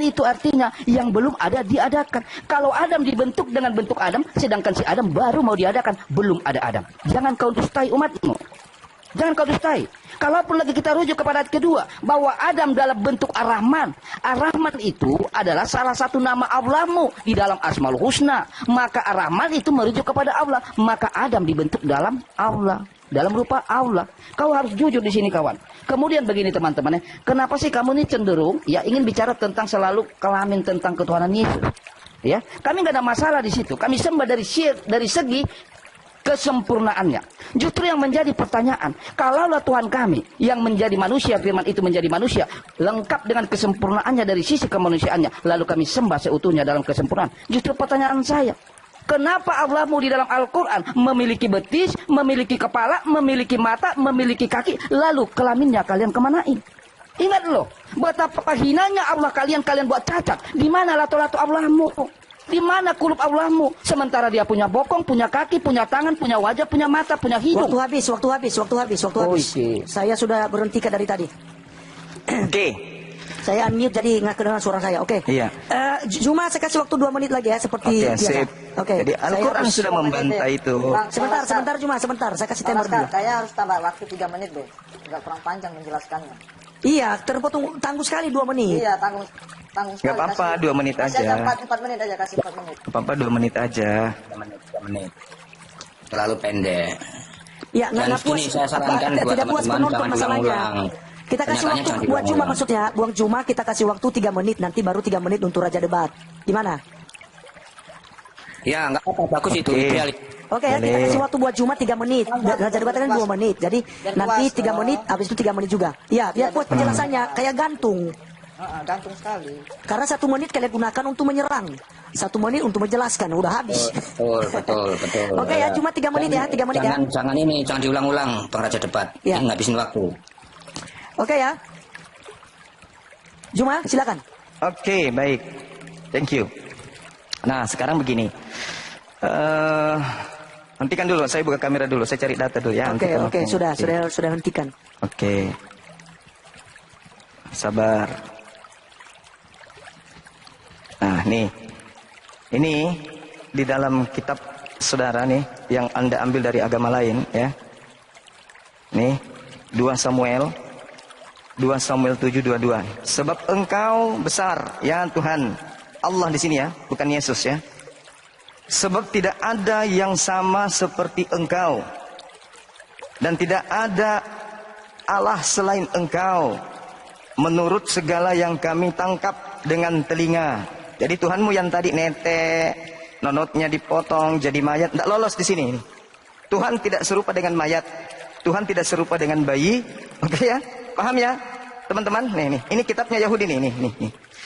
itu artinya yang belum ada diadakan. Kalau Adam dibentuk dengan bentuk Adam, sedangkan si Adam baru mau diadakan, belum ada Adam. Jangan kau dustai umatmu. Jangan kau dustai. Kalaupun lagi kita rujuk kepada ayat kedua, bahwa Adam dalam bentuk Ar-Rahman. Ar-Rahman itu adalah salah satu nama Allahmu di dalam Asmaul Husna. Maka Ar-Rahman itu merujuk kepada Allah. Maka Adam dibentuk dalam Allah. Dalam rupa Allah. Kau harus jujur di sini kawan. Kemudian begini teman-teman, kenapa sih kamu ini cenderung ya ingin bicara tentang selalu kelamin tentang ketuhanan Yesus? Ya, kami nggak ada masalah di situ. Kami sembah dari segi kesempurnaannya. Justru yang menjadi pertanyaan, kalaulah Tuhan kami yang menjadi manusia, firman itu menjadi manusia, lengkap dengan kesempurnaannya dari sisi kemanusiaannya, lalu kami sembah seutuhnya dalam kesempurnaan. Justru pertanyaan saya, kenapa Allahmu di dalam Al-Quran memiliki betis, memiliki kepala, memiliki mata, memiliki kaki, lalu kelaminnya kalian kemanain? Ingat loh, betapa hinanya Allah kalian buat cacat. Di mana lato-lato Allahmu? Di mana kulub Allahmu? Sementara dia punya bokong, punya kaki, punya tangan, punya wajah, punya mata, punya hidung. Waktu habis. Okay. Saya sudah berhentikan dari tadi. Oke. Saya unmute jadi nggak kedengaran suara saya. Oke. Iya. Cuma saya kasih waktu 2 menit lagi ya seperti biasa. Oke. Jadi Al-Quran sudah membantai itu. Sebentar. Saya kasih timer dulu. Saya harus tambah waktu 3 menit deh. Agak kurang panjang menjelaskannya. Iya, terpotong tangguh sekali 2 menit. Iya, tanggung sekali. Gak apa-apa, 2 menit aja. Kasih 4 menit aja, kasih 4 menit. Gak apa-apa, 2 menit aja. 3 menit. Terlalu pendek. Ya, nggak puas. Ini saya sarankan buat tidak puas teman-teman penonton jangan masalahnya. diulang-ulang. Kita kasih waktu Pernyataannya buat jangan Juma diulang-ulang. maksudnya. Buang Juma kita kasih waktu 3 menit. Nanti baru 3 menit untuk Raja Debat. Gimana? Ya, nggak apa-apa, bagus itu. Oke. Ideal. Oke ya, kita kasih waktu buat Juma 3 menit. Raja Debat kan 2 menit. Jadi nanti 3 menit, habis itu 3 menit juga. Ya, biar puas penjelasannya. Kayak gantung. Gantung sekali. Karena 1 menit kalian gunakan untuk menyerang. 1 menit untuk menjelaskan. Udah habis. Betul. Oke ya, cuma 3 menit ya, 3 menit ya. Jangan diulang-ulang, Bang Raja Debat. Ya. Ini ngabisin waktu. Oke ya. Juma, silakan. Oke, baik. Thank you. Nah, sekarang begini. Hentikan dulu, saya buka kamera dulu, saya cari data dulu ya. Oke, sudah hentikan. Oke. Sabar. Nah, nih. Ini di dalam kitab saudara nih yang Anda ambil dari agama lain ya. Nih, 2 Samuel 7:22. Sebab engkau besar ya Tuhan. Allah di sini ya, bukan Yesus ya. Sebab tidak ada yang sama seperti engkau. Dan tidak ada Allah selain engkau. Menurut segala yang kami tangkap dengan telinga. Jadi Tuhanmu yang tadi netek, nonotnya dipotong jadi mayat, tidak lolos di sini. Tuhan tidak serupa dengan mayat. Tuhan tidak serupa dengan bayi. Oke ya? Paham ya? Teman-teman, nih. Ini kitabnya Yahudi nih.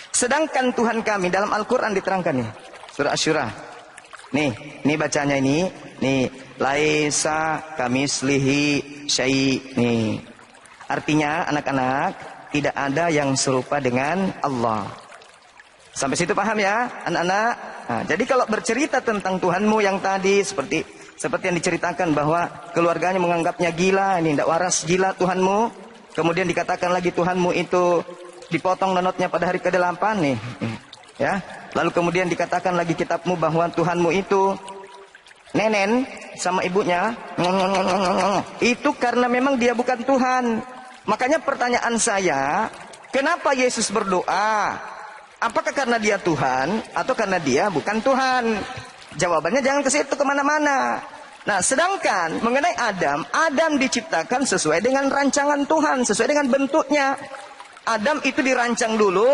Sedangkan Tuhan kami dalam Al-Quran diterangkan nih. Surah Asy-Syura. Nih bacanya ini. Nih, laisa kamislihi syai'. Nih. Artinya anak-anak, tidak ada yang serupa dengan Allah. Sampai situ paham ya, anak-anak? Nah, jadi kalau bercerita tentang Tuhanmu yang tadi seperti yang diceritakan bahwa keluarganya menganggapnya gila, ini tidak waras, gila Tuhanmu. Kemudian dikatakan lagi Tuhanmu itu dipotong nonotnya pada hari ke-8 nih. Ya. Lalu kemudian dikatakan lagi kitabmu bahwa Tuhanmu itu nenen sama ibunya. Itu karena memang dia bukan Tuhan. Makanya pertanyaan saya, kenapa Yesus berdoa? Apakah karena dia Tuhan atau karena dia bukan Tuhan? Jawabannya jangan ke situ, kemana-mana. Nah, sedangkan mengenai Adam diciptakan sesuai dengan rancangan Tuhan, sesuai dengan bentuknya. Adam itu dirancang dulu,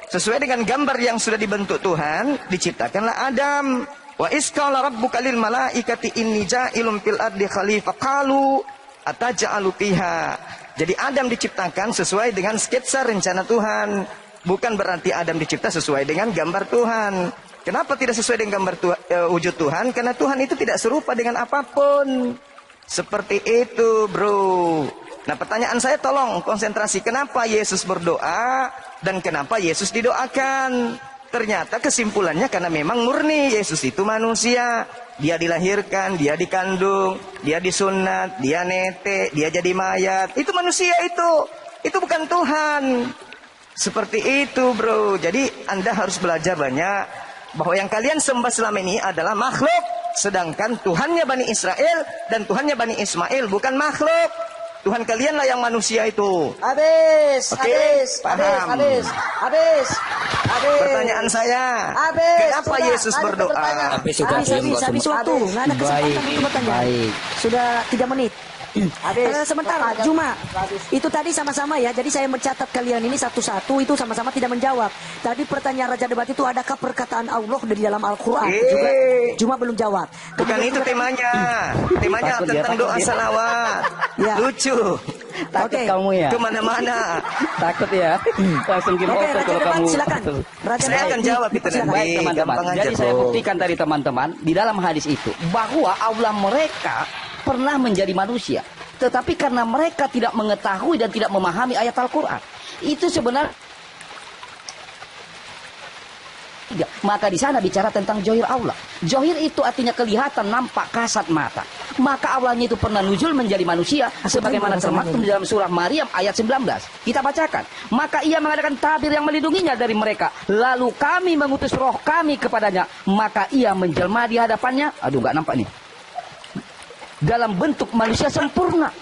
sesuai dengan gambar yang sudah dibentuk Tuhan, diciptakanlah Adam. Wa isqala rabbuka lil malaikati inni ja'ilun fil ardi khalifah qalu ataj'alu fiha. Jadi Adam diciptakan sesuai dengan sketsa rencana Tuhan. Bukan berarti Adam dicipta sesuai dengan gambar Tuhan. Kenapa tidak sesuai dengan gambar wujud Tuhan? Karena Tuhan itu tidak serupa dengan apapun. Seperti itu, bro. Nah, pertanyaan saya tolong konsentrasi. Kenapa Yesus berdoa dan kenapa Yesus didoakan? Ternyata kesimpulannya karena memang murni Yesus itu manusia. Dia dilahirkan, dia dikandung, dia disunat, dia netek, dia jadi mayat. Itu manusia itu. Itu bukan Tuhan. Seperti itu bro. Jadi Anda harus belajar banyak bahwa yang kalian sembah selama ini adalah makhluk, sedangkan Tuhannya Bani Israel dan Tuhannya Bani Ismail bukan makhluk. Tuhan kalianlah yang manusia itu. Habis, Oke, habis, paham. habis. Pertanyaan saya, Habis, kenapa sudah, Yesus ada berdoa? bertanya. Habis sudah diam kok Habis semua. waktu. Nggak ada kesempatan untuk bertanya. baik. Sudah 3 menit. Habis. Sebentar, Habis. Juma. Habis. Itu tadi sama-sama ya. Jadi saya mencatat kalian ini satu-satu itu sama-sama tidak menjawab. Tadi pertanyaan Raja Debat itu adakah perkataan Allah dari dalam Al-Qur'an? Juga Juma belum jawab. Bukan Kemudian itu temanya. Temanya Takut dia, tentang takut doa dia. salawat. Ya. Lucu. Takut Oke. kamu ya? Kemana-mana. Takut ya? Langsung game Oke, over Raja kalau Debat kamu. silakan. Raja Saya akan jawab itu silakan. nanti. Baik teman-teman. Gampang aja, Jadi saya bro. buktikan tadi teman-teman di dalam hadis itu bahwa Allah mereka pernah menjadi manusia, tetapi karena mereka tidak mengetahui dan tidak memahami ayat Al-Quran, itu sebenarnya tidak. Maka di sana bicara tentang Zohir Allah. Zohir itu artinya kelihatan, nampak, kasat mata. Maka Allahnya itu pernah nuzul menjadi manusia, sebagaimana termaktub di dalam surah Maryam ayat 19. Kita bacakan. Maka ia mengadakan tabir yang melindunginya dari mereka. Lalu kami mengutus roh kami kepadanya. Maka ia menjelma di hadapannya. Aduh, nggak nampak nih. Dalam bentuk manusia sempurna.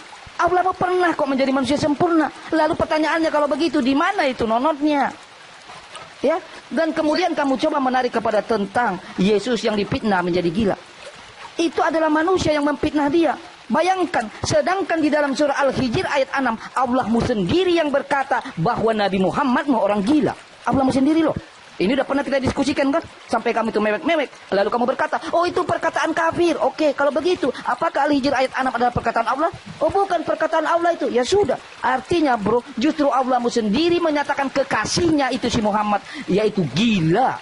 Allah pernah kok menjadi manusia sempurna. Lalu pertanyaannya kalau begitu, di mana itu nonotnya? Ya, dan kemudian kamu coba menarik kepada tentang Yesus yang difitnah menjadi gila. Itu adalah manusia yang memfitnah dia. Bayangkan, sedangkan di dalam surah Al-Hijr ayat 6, Allahmu sendiri yang berkata bahwa Nabi Muhammad mau orang gila. Allahmu sendiri loh. Ini udah pernah kita diskusikan kan? Sampai kamu itu mewek-mewek. Lalu kamu berkata, oh itu perkataan kafir. Oke, kalau begitu, apakah Al-Hijr ayat 6 adalah perkataan Allah? Oh bukan perkataan Allah itu. Ya sudah. Artinya bro, justru Allahmu sendiri menyatakan kekasihnya itu si Muhammad, yaitu gila.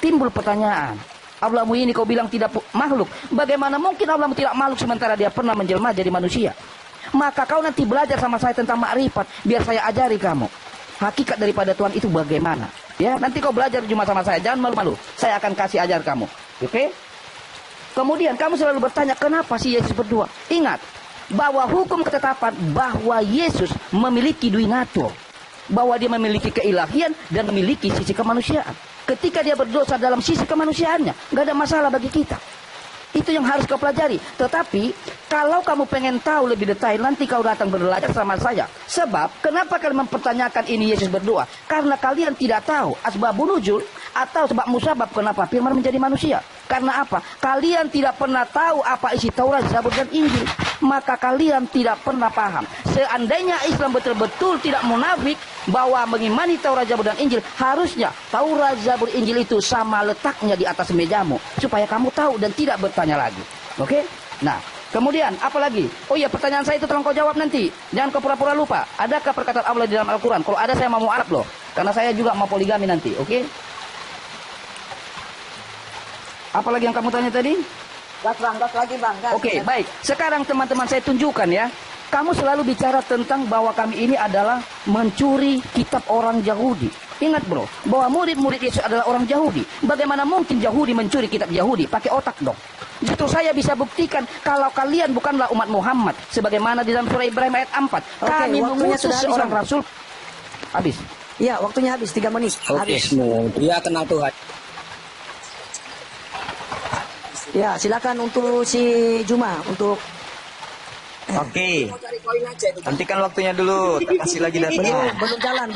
Timbul pertanyaan. Allahmu ini kau bilang tidak makhluk. Bagaimana mungkin Allahmu tidak makhluk sementara dia pernah menjelma jadi manusia? Maka kau nanti belajar sama saya tentang makrifat. Biar saya ajari kamu. Hakikat daripada Tuhan itu bagaimana. Ya, nanti kau belajar cuma sama saya, jangan malu-malu. Saya akan kasih ajar kamu. Oke? Kemudian kamu selalu bertanya, kenapa sih Yesus berdoa? Ingat, bahwa hukum ketetapan bahwa Yesus memiliki duinatur. Bahwa dia memiliki keilahian dan memiliki sisi kemanusiaan. Ketika dia berdosa dalam sisi kemanusiaannya, nggak ada masalah bagi kita. Itu yang harus kau pelajari. Tetapi, kalau kamu pengen tahu lebih detail, nanti kau datang belajar sama saya. Sebab, kenapa kalian mempertanyakan ini Yesus berdoa? Karena kalian tidak tahu asbabun nuzul atau sebab musabab kenapa firman menjadi manusia. Karena apa? Kalian tidak pernah tahu apa isi Taurat, Zabur, dan Injil. Maka kalian tidak pernah paham. Seandainya Islam betul-betul tidak munafik bahwa mengimani Taurat, Zabur, dan Injil, harusnya Taurat, Zabur, Injil itu sama letaknya di atas mejamu. Supaya kamu tahu dan tidak bertanya lagi. Oke? Nah, kemudian apa lagi? Oh iya, pertanyaan saya itu tolong kau jawab nanti. Jangan kau pura-pura lupa. Adakah perkataan Allah di dalam Al-Quran? Kalau ada saya mau Arab loh. Karena saya juga mau poligami nanti. Oke? Apalagi yang kamu tanya tadi? Gas bang, gas lagi bang. Gas. Oke, baik. Sekarang teman-teman saya tunjukkan ya. Kamu selalu bicara tentang bahwa kami ini adalah mencuri kitab orang Yahudi. Ingat bro, bahwa murid-murid Yesus adalah orang Yahudi. Bagaimana mungkin Yahudi mencuri kitab Yahudi? Pakai otak dong. Justru saya bisa buktikan kalau kalian bukanlah umat Muhammad. Sebagaimana di dalam surah Ibrahim ayat 4. Kami waktunya mengutus sudah habis, seorang Bang. rasul. Habis. Ya, waktunya habis 3 menit. Oke, Habis. dia kenal Tuhan. Ya, silakan untuk si Juma untuk Oke. Hentikan waktunya dulu. Tak kasih lagi datanya. belum jalan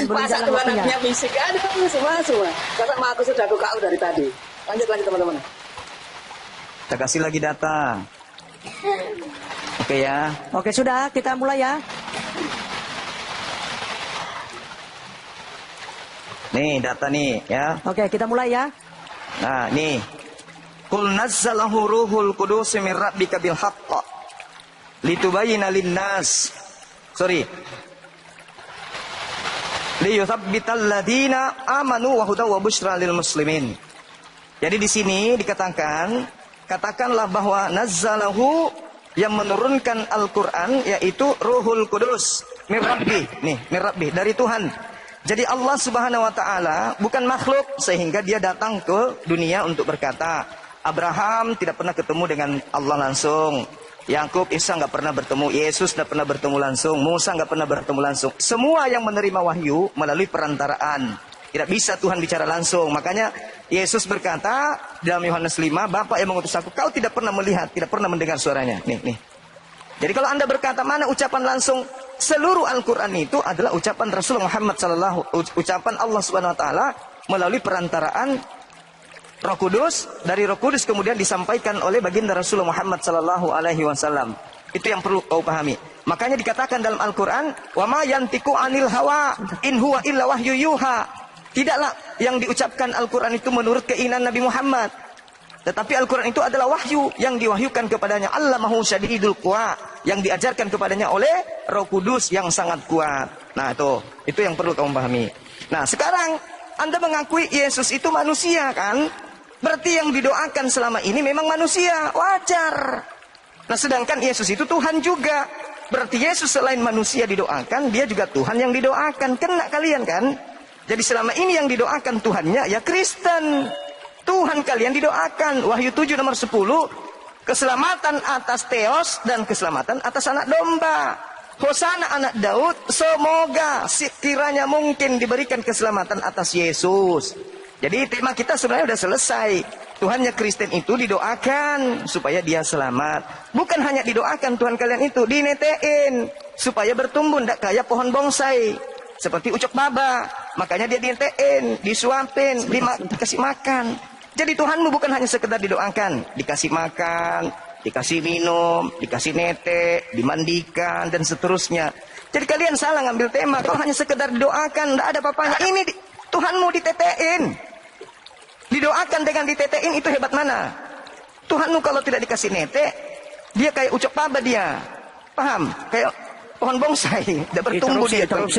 waktunya. Fisik, aduh semua. Sama aku sudah aku KU dari tadi. Lanjut teman-teman. Tak kasih lagi data. Oke ya. Oke, sudah, kita mulai ya. Nih data nih ya. Oke, kita mulai ya. Nah, nih. Qul nazzalahu ruhul qudus min rabbika bil haqq litubayyana lin-nas. Liyuthabbital ladzina amanu wa hudaw wa busyra lil muslimin. Jadi di sini dikatakan, katakanlah bahwa nazzalahu yang menurunkan Al-Qur'an yaitu Ruhul Qudus min rabbi. Nih, min rabbi dari Tuhan. Jadi Allah Subhanahu wa taala bukan makhluk sehingga dia datang ke dunia untuk berkata, Abraham tidak pernah ketemu dengan Allah langsung. Yakub, Isa nggak pernah bertemu, Yesus nggak pernah bertemu langsung, Musa nggak pernah bertemu langsung. Semua yang menerima wahyu melalui perantaraan. Tidak bisa Tuhan bicara langsung. Makanya Yesus berkata dalam Yohanes 5, Bapa yang mengutus aku, kau tidak pernah melihat, tidak pernah mendengar suaranya. Nih. Jadi kalau Anda berkata mana ucapan langsung, seluruh Al-Quran itu adalah ucapan Rasulullah Muhammad ucapan Allah Subhanahu Wa Taala melalui perantaraan Roh Kudus, dari Roh Kudus kemudian disampaikan oleh baginda Rasulullah Muhammad sallallahu alaihi wasallam. Itu yang perlu kau pahami. Makanya dikatakan dalam Al-Qur'an, "Wa ma yantiqu 'anil hawa in huwa illa wahyu yuha." Tidaklah yang diucapkan Al-Qur'an itu menurut keinginan Nabi Muhammad. Tetapi Al-Qur'an itu adalah wahyu yang diwahyukan kepadanya. Allamahu syadidul quwa, yang diajarkan kepadanya oleh Roh Kudus yang sangat kuat. Nah, itu yang perlu kamu pahami. Nah, sekarang Anda mengakui Yesus itu manusia kan? Berarti yang didoakan selama ini memang manusia, wajar. Nah, sedangkan Yesus itu Tuhan juga. Berarti Yesus selain manusia didoakan, dia juga Tuhan yang didoakan. Kena kalian kan? Jadi selama ini yang didoakan Tuhannya ya Kristen. Tuhan kalian didoakan. Wahyu 7 nomor 10, keselamatan atas Theos dan keselamatan atas anak domba. Hosana anak Daud, semoga sekiranya mungkin diberikan keselamatan atas Yesus. Jadi tema kita sebenarnya sudah selesai. Tuhannya Kristen itu didoakan supaya dia selamat. Bukan hanya didoakan Tuhan kalian itu, dinetein supaya bertumbuh tidak kayak pohon bonsai. Seperti ucok baba. Makanya dia dinetein, disuapin, dikasih makan. Jadi Tuhanmu bukan hanya sekedar didoakan, dikasih makan, dikasih minum, dikasih nete, dimandikan dan seterusnya. Jadi kalian salah ngambil tema. Kalau hanya sekedar didoakan, tidak ada apa-apanya. Ini Tuhanmu ditetein. Didoakan dengan ditetein itu hebat mana? Tuhanmu kalau tidak dikasih nete, dia kayak ucok baba dia. Paham? Kayak pohon bonsai, tidak bertumbuh dia terus.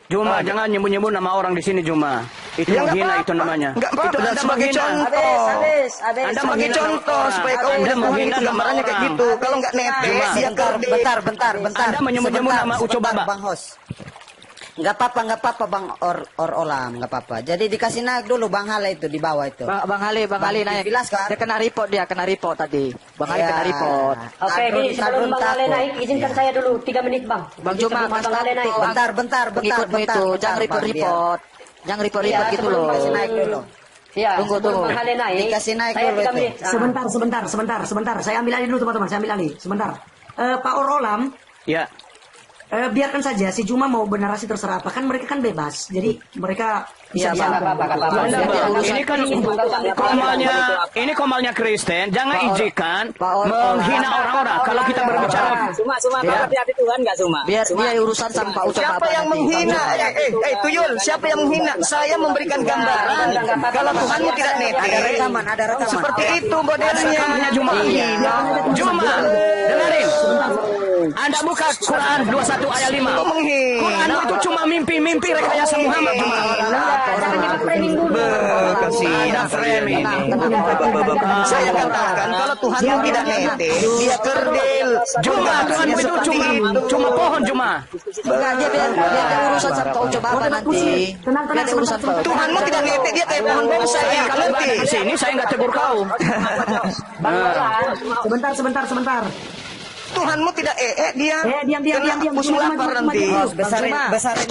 Juma, jangan nyebut-nyebut nama orang di sini, Juma. Itu Ya, menghina itu namanya. Enggak apa-apa, Itu Anda sebagai menghina. contoh. Anda Sebagai menghina contoh orang. supaya kau Anda bilang Tuhan menghina itu nama gambarannya kayak orang. gitu. Kalau enggak nete, dia kerdil. Bentar. Anda menyebut-nyebut nama Uco Sebentar, Baba. Bang Hos. Nggak apa-apa Bang Olam, nggak apa-apa. Jadi dikasih naik dulu Bang Hale itu di bawah itu. Bang Ali naik. Dijelaskan. Dia kena report tadi. Bang Ali Ya. kena report. Oke, ini sebelum Bang Ale naik, izinkan saya dulu 3 menit, Bang. Bang Juma, Sebelum Bang Ale naik. Bentar. Pengikutmu itu jangan report. Jangan report Iya, gitu sebelum loh. Dikasih naik dulu. Iya, Tunggu. sebelum Bang Ale naik. Dikasih naik saya dulu 3 itu. menit. Sebentar. Saya ambil alih dulu teman-teman, saya ambil alih. Sebentar. Pak Orolam, Ya. biarkan saja si Juma mau bernarasi terserah apa. Kan mereka kan bebas. Jadi mereka bisa Iya, nggak apa-apa. Anda, Bang, ini kan komalnya Kristen. Jangan izinkan menghina orang-orang. Kalau kita berbicara, Suma, hati-hati Tuhan nggak Suma? Biar dia urusan sama Pak Ucok Siapa Baba yang nanti. menghina? Tuyul, siapa yang menghina? Saya memberikan gambaran. Kalau Tuhanmu tidak nete, Ada rekaman. seperti itu modelnya. rekamannya Juma. Juma, dengerin. Anda buka Quran 21 ayat 5. Kau menghina. Quran itu cuma mimpi-mimpi rekayasa Muhammad, Juma. Jangan di framing dulu. Kasihan framing. Saya katakan kalau Tuhanmu tidak nete, dia kerdil. Juma, Tuhanmu itu cuma pohon, Juma. Enggak, biar urusan sama Pak Ucok Baba nanti. Biar urusan Pak Ucok. Tuhanmu tidak nete, dia kayak pohon bonsai. Kalau nggak ada di sini, saya nggak tegur kau. sebentar. Tuhanmu tidak dia Diam. kena pusing lapar nanti. Besarin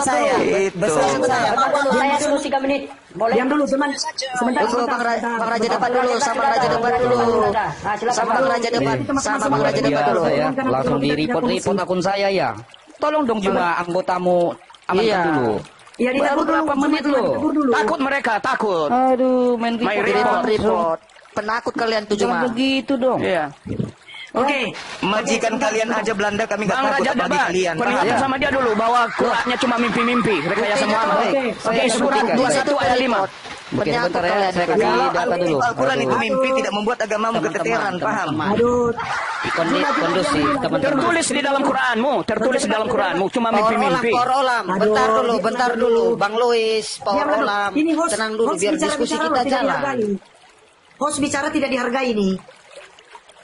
saya. Besarin saya. Saya dulu 3 menit. Boleh. Diam dulu, sebentar. Tunggu Bang Raja depan dulu, sama Bang Raja depan dulu. Sama Bang Raja depan, sama Bang Raja depan dulu. Ya, langsung di report akun saya ya. Tolong dong juga anggotamu amankan dulu. Iya, Baru ditegur berapa dulu, menit lo? ditegur dulu. Takut mereka, takut. Aduh, main Main Report. Penakut kalian tuh Jangan cuma. begitu dong. Iya. Oke. Majikan kalian aja Belanda kami nggak Bang takut Raja bagi depan, kalian. peringatkan sama dia dulu bahwa Qurannya cuma mimpi-mimpi rekayasa Muhammad. Oke, surat 21 ayat 5. Oke, sebentar ya, saya kasih data dulu. Al-Quran itu mimpi tidak membuat agamamu keteteran, paham? Aduh. Kondusif, teman-teman. Tertulis di dalam Quranmu, cuma mimpi-mimpi. Power Olam. Bentar dulu. Bang Louis, Power Olam. Ini host, Tenang dulu host biar bicara- diskusi bicara kita tidak jalan. dihargai. Host bicara tidak dihargai ini.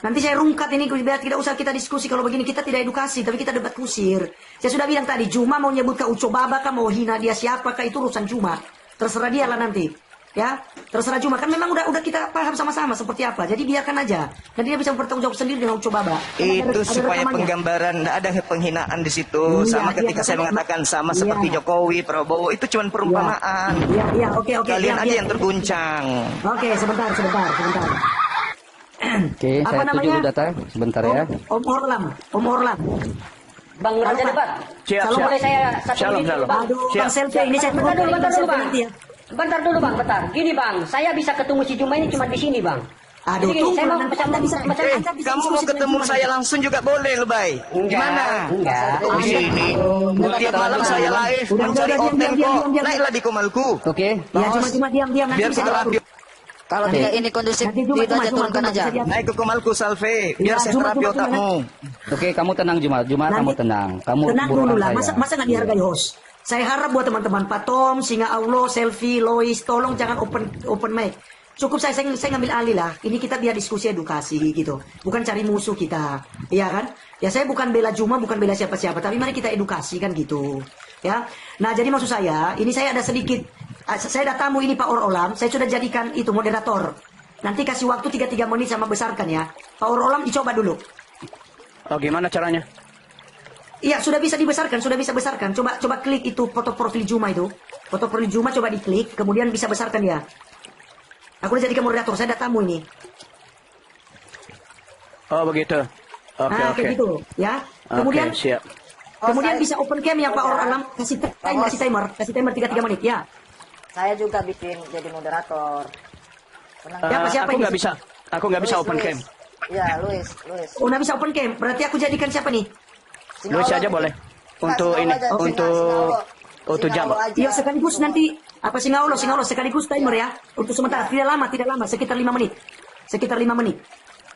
Nanti saya rungkat ini, biar tidak usah kita diskusi. Kalau begini kita tidak edukasi, tapi kita debat kusir. Saya sudah bilang tadi, Juma mau nyebut ke Uco Baba kah, mau hina dia siapakah, itu urusan Juma. Terserah dia lah nanti. Ya, terserah Juma kan memang udah kita paham sama-sama seperti apa. Jadi biarkan aja. Dan dia bisa bertanggung jawab sendiri dengan Uco Baba. Itu supaya penggambaran, tidak ada penghinaan di situ. Iya, Sama iya, ketika saya mengatakan sama seperti Jokowi, Prabowo, itu cuma perumpamaan. Iya, oke. Kalian aja yang terguncang. Oke, sebentar. Oke, Apa saya tuju namanya? dulu data. Sebentar ya. Om Orlam. Bang Raja Debat. Siap, Kalau siap. boleh saya satu Shalom, menit shalom. Bang. Aduh, Siap. Bang Selfie ini saya tunggu Bentar dulu, Bang Selfie Bang. nanti ya. Bentar dulu Bang, bentar. Gini Bang, saya bisa ketemu si Juma ini cuma di sini Bang. Aduh, Jadi gini, tunggu saya mau nanti pesan Anda bisa pesan- Kamu mau ketemu saya langsung juga boleh, Lebay. Gimana? Enggak. Di sini. Tiap malam saya live mencari Udah, konten diam. kok. Naiklah di Komalku. Oke. Ya, cuma diam nanti Biar bisa kita rapi. Kalau tidak ini kondusif, Nanti Juma, itu aja turunkan aja. Naik ke Komalku, Salve. Biar Ya, saya Juma, terapi Juma, otakmu. Oke, kamu tenang Juma. Juma Nanti- kamu tenang. Kamu Tenang buruan dulu lah, saya. masa nggak dihargai host? Saya harap buat teman-teman Pak Tom, Singa Allah, Selfie, Lois, tolong jangan open mic. Cukup saya ngambil alih lah. Ini kita biar diskusi edukasi gitu. Bukan cari musuh kita. Iya kan? Ya saya bukan bela Juma, bukan bela siapa-siapa. Tapi mari kita edukasi kan gitu. Ya. Nah jadi maksud saya, ini saya ada sedikit. Saya ada tamu ini Pak Olam. Saya sudah jadikan itu moderator. Nanti kasih waktu 3 menit sama besarkan ya. Pak Olam dicoba dulu. Oh, gimana caranya? Iya, sudah bisa dibesarkan, sudah bisa besarkan. Coba klik itu foto profil Juma itu. Foto profil Juma coba diklik, kemudian bisa besarkan ya. Aku udah jadikan moderator, saya ada tamu ini. Oh, begitu. Oke, Nah, oke. kayak gitu, ya. Kemudian Oke, siap. kemudian bisa open cam yang Pak Alam kasih timer 3 menit ya. Saya juga bikin jadi moderator. Tenang. Siapa Aku ini? nggak bisa. Aku nggak bisa open cam. Ya, Luis. Oh, nggak bisa open cam. Berarti aku jadikan siapa nih? Luis aja boleh. Untuk ini, untuk jam. Iya, sekaligus nanti apa Singa Allah sekaligus timer ya. Untuk sementara, tidak lama, sekitar 5 menit. Sekitar 5 menit.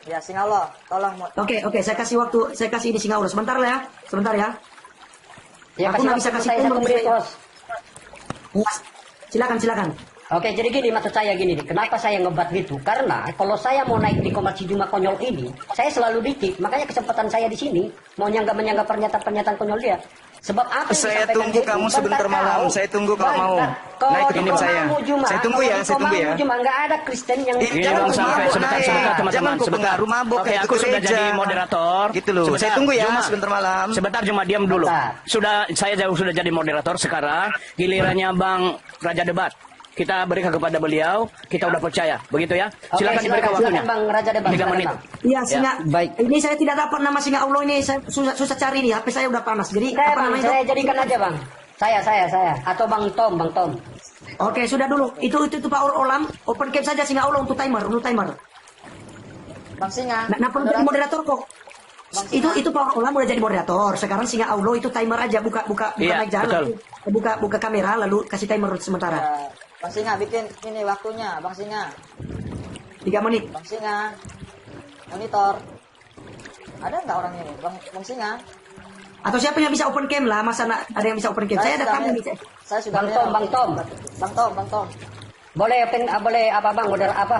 Ya, Singalo, tolong. Oke, saya kasih waktu, saya kasih ini Singa Allah. Sebentar ya. Ya, Aku nggak bisa waktu kasih saya timer. 1 menit, Bos. Silakan. Oke, jadi gini maksud saya gini nih. Kenapa saya ngebat gitu? Karena kalau saya mau naik di Komersi Juma konyol ini, saya selalu dikit. Makanya kesempatan saya di sini mau menyanggah pernyataan konyol dia. Sebab apa yang Saya disampaikan tunggu dia kamu itu? sebentar Bentar malam. kau. Saya tunggu kalau mau Kalau naik ke di tempat saya. Komamu Juma, Saya tunggu ya, kalau di saya tunggu ya. Komamu Juma nggak ada Kristen yang Ini Bang Sampai, sebentar teman-teman. Jangan kok Sebentar. pengaruh mabuk Oke, kayak aku ke sudah gereja. jadi moderator. Gitu loh. Sebentar, Saya tunggu ya Juma. sebentar malam. Sebentar Juma, diam dulu. Bentar. Saya sudah jadi moderator sekarang. Gilirannya Bang Raja Debat. Kita berikan kepada beliau, kita udah percaya. Begitu ya. Oke, Silakan diberikan waktunya. Bang Raja Debat. 3 menit. Iya, Singa. baik. Ini saya tidak dapat nama Singa Allah ini. Saya susah cari nih. HP saya udah panas. Jadi Saya, apa Bang, namanya saya itu? jadikan aja Bang. Saya. Atau Bang Tom. Oke, sudah dulu. Itu Pak Olam. Open cam saja Singa Allah untuk timer. Bang Singa. Nah, perlu jadi moderator kok. Itu Pak Olam udah jadi moderator. Sekarang Singa Allah itu timer aja. Buka Iya, mic jalan. betul. Buka kamera lalu kasih timer sementara. Ya, Bang Singa bikin ini waktunya, Bang Singa. 3 menit. Bang Singa. Monitor. Ada nggak orang ini? Bang Singa. Atau siapa yang bisa open cam lah? Masa ada yang bisa open cam? Saya ada tamu nih. Saya sudah Bang Tom. Bang Tom. Boleh apa Bang? Model apa?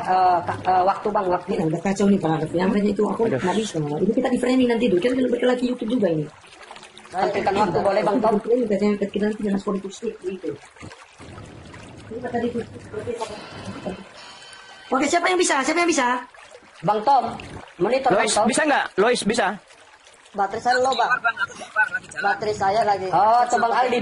Waktu Bang, waktu. Ini udah kacau nih Pak. Yang lainnya itu aku nggak bisa. Ini kita di framing nanti dulu. Kita balik lagi YouTube juga ini. Tampilkan waktu boleh Bang Tom. Kita nanti dengan politik gitu. Oke, siapa yang bisa? Bang Tom, monitor Bang Lois, Tom. bisa nggak? Lois, bisa? Baterai saya low, Bang. Baterai saya lagi. Oh, itu Bang Aldi.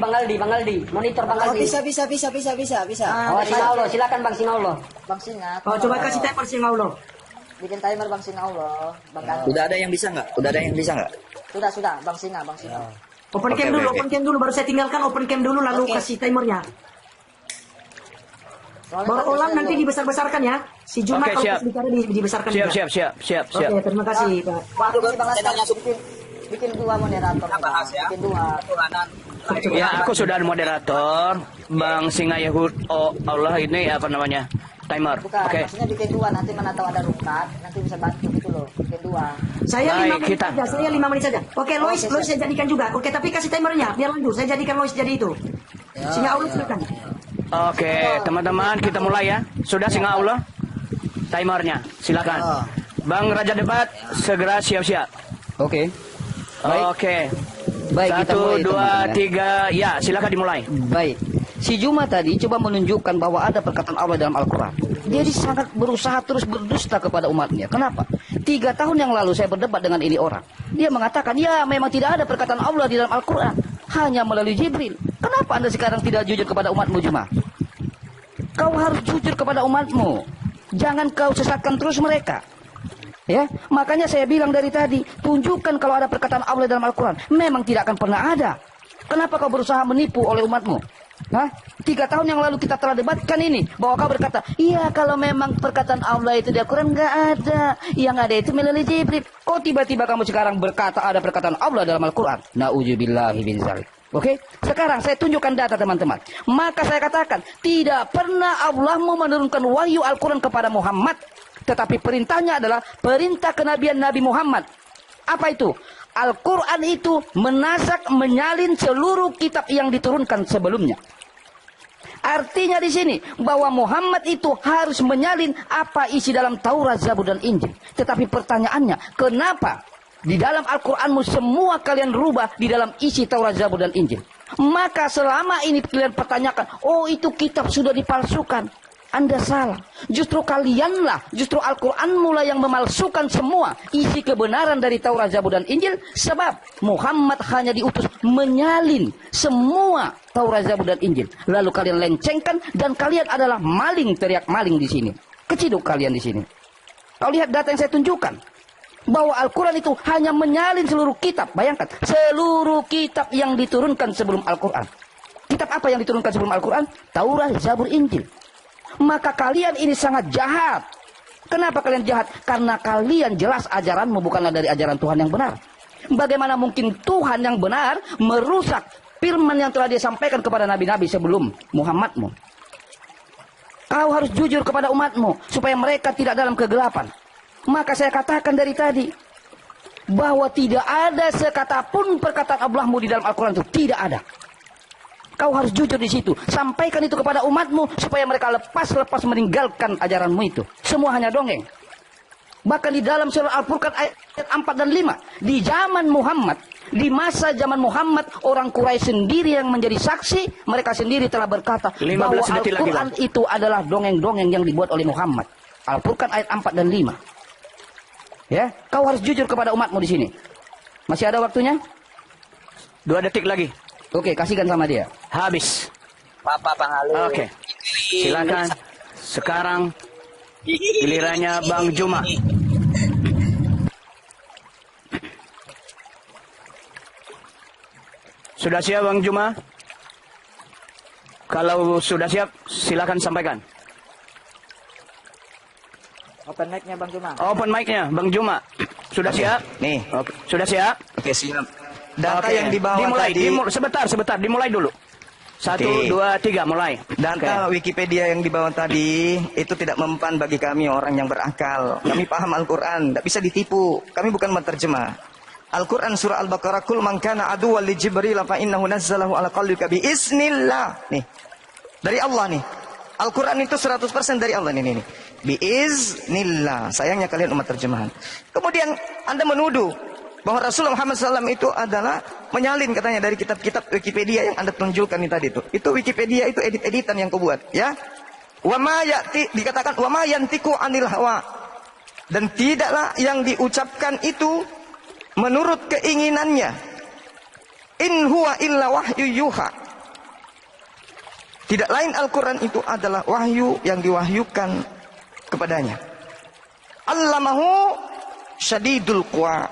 Monitor Bang Aldi. Bisa. Oh, Sinaulo, silakan Bang Sinaulo. Bang Singa. Oh, coba kasih timer Singa Allah. Bikin timer Bang Singa Allah. Bang Gandhi. Udah ada yang bisa nggak? Sudah, Bang Singa. Open cam dulu, baru saya tinggalkan open cam dulu lalu kasih timernya. Soalnya Baru baterai ulang saya nanti low. dibesar-besarkan ya. Si Juma Oke, kalau siap. bicara dibesarkan Siap. juga. Oke, terima kasih Pak. Waduh, Bang Laskar bikin 2 moderator. Bikin 2. Ya, aku sudah ada moderator. Bang Singa Yahud. Oh, Allah ini apa namanya? Timer. Bukan, Oke. maksudnya bikin 2 nanti mana tahu ada rungkat, nanti bisa bantu gitu loh. Bikin 2. Saya Baik, 5 menit kita. saja, saya 5 menit saja. Oke, Lois saya jadikan juga. Oke, tapi kasih timernya, biar lanjut. Saya jadikan Lois jadi itu. Singa Allah silakan. Oke, teman-teman, kita mulai ya. Sudah Singa Allah? Timernya, silakan. Bang Raja Debat, segera siap-siap. Oke. Baik. Oke. Baik, kita 1, mulai, 2, teman-teman, 3, ya, silakan dimulai. Baik. Si Juma tadi coba menunjukkan bahwa ada perkataan Allah dalam Al-Quran. Dia sangat berusaha terus berdusta kepada umatnya. Kenapa? 3 tahun yang lalu saya berdebat dengan ini orang. Dia mengatakan, ya memang tidak ada perkataan Allah di dalam Al-Quran. Hanya melalui Jibril. Kenapa Anda sekarang tidak jujur kepada umatmu, Juma? Kau harus jujur kepada umatmu. Jangan kau sesatkan terus mereka. Ya, makanya saya bilang dari tadi, tunjukkan kalau ada perkataan Allah dalam Al-Quran. Memang tidak akan pernah ada. Kenapa kau berusaha menipu oleh umatmu? Hah? 3 tahun yang lalu kita telah debatkan ini, bahwa kau berkata, iya kalau memang perkataan Allah itu di Al-Quran nggak ada, yang ada itu melalui Jibril. Kok tiba-tiba kamu sekarang berkata ada perkataan Allah dalam Al-Quran? Na'udzubillahi min dzalik. Oke, sekarang saya tunjukkan data teman-teman. Maka saya katakan, tidak pernah Allah menurunkan wahyu Al-Quran kepada Muhammad. Tetapi perintahnya adalah perintah kenabian Nabi Muhammad. Apa itu? Al-Quran itu menasak, menyalin seluruh kitab yang diturunkan sebelumnya. Artinya di sini bahwa Muhammad itu harus menyalin apa isi dalam Taurat, Zabur dan Injil. Tetapi pertanyaannya, kenapa di dalam Al-Quranmu semua kalian rubah di dalam isi Taurat, Zabur dan Injil? Maka selama ini kalian pertanyakan, oh itu kitab sudah dipalsukan. Anda salah. Justru kalianlah, justru Al-Quran mulai yang memalsukan semua isi kebenaran dari Taurat, Zabur dan Injil. Sebab Muhammad hanya diutus menyalin semua Taurat, Zabur dan Injil. Lalu kalian lencengkan dan kalian adalah maling, teriak maling di sini. Keciduk kalian di sini. Kau lihat data yang saya tunjukkan. Bahwa Al-Quran itu hanya menyalin seluruh kitab. Bayangkan, seluruh kitab yang diturunkan sebelum Al-Quran. Kitab apa yang diturunkan sebelum Al-Quran? Taurat, Zabur, Injil. Maka kalian ini sangat jahat. Kenapa kalian jahat? Karena kalian jelas ajaranmu bukanlah dari ajaran Tuhan yang benar. Bagaimana mungkin Tuhan yang benar merusak firman yang telah dia sampaikan kepada nabi-nabi sebelum Muhammadmu? Kau harus jujur kepada umatmu supaya mereka tidak dalam kegelapan. Maka saya katakan dari tadi bahwa tidak ada sekata pun perkataan Allahmu di dalam Al-Quran itu. Tidak ada. Kau harus jujur di situ. Sampaikan itu kepada umatmu supaya mereka lepas meninggalkan ajaranmu itu. Semua hanya dongeng. Bahkan di dalam surah Al-Furqan ayat 4 dan 5. Di zaman Muhammad, di masa zaman Muhammad, orang Quraisy sendiri yang menjadi saksi. Mereka sendiri telah berkata bahwa Al-Quran itu adalah dongeng-dongeng yang dibuat oleh Muhammad. Al-Furqan ayat 4 dan 5. Ya, kau harus jujur kepada umatmu di sini. Masih ada waktunya? 2 detik lagi. Oke, kasihkan sama dia. Habis. Bapak Bang Ali. Oke. Silakan. Sekarang gilirannya Bang Juma. Sudah siap Bang Juma? Kalau sudah siap, silakan sampaikan. Open mic-nya Bang Juma. Open mic-nya Bang Juma. Sudah siap? Nih. Oke. Sudah siap? Oke, siap. Data Oke. yang dibawa dimulai, tadi. sebentar, dimulai dulu. 1, Oke. 2, 3, mulai. Data Wikipedia yang dibawa tadi itu tidak mempan bagi kami orang yang berakal. Kami paham Al-Quran, tidak bisa ditipu. Kami bukan menerjemah. Al-Quran surah Al-Baqarah, kul man kana aduwwan li Jibril fa innahu nazzalahu ala qalbika bi iznillah. Nih. Dari Allah nih. Al-Quran itu 100% dari Allah nih. Bi iznillah. Sayangnya kalian umat terjemahan. Kemudian Anda menuduh bahwa Rasulullah Muhammad SAW itu adalah menyalin katanya dari kitab-kitab Wikipedia yang Anda tunjukkan ini tadi itu. Itu Wikipedia itu edit-editan yang kau buat, ya. Wa ma ya'ti, dikatakan wa ma yantiqu anil hawa. Dan tidaklah yang diucapkan itu menurut keinginannya. In huwa illa wahyu yuha. Tidak lain Al-Quran itu adalah wahyu yang diwahyukan kepadanya. Allamahu syadidul quwa,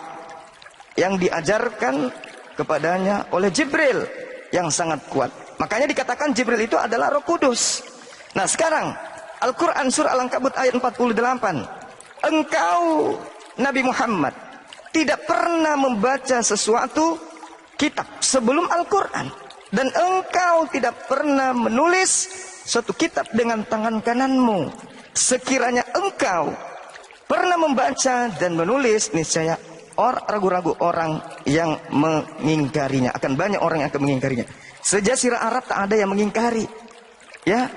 yang diajarkan kepadanya oleh Jibril yang sangat kuat. Makanya dikatakan Jibril itu adalah Roh Kudus. Nah sekarang Al-Quran surah Al-Ankabut ayat 48. Engkau Nabi Muhammad tidak pernah membaca sesuatu kitab sebelum Al-Quran. Dan engkau tidak pernah menulis suatu kitab dengan tangan kananmu. Sekiranya engkau pernah membaca dan menulis, niscaya ragu-ragu orang yang mengingkarinya. Akan banyak orang yang akan mengingkarinya. Sejazirah Arab tak ada yang mengingkari. Ya,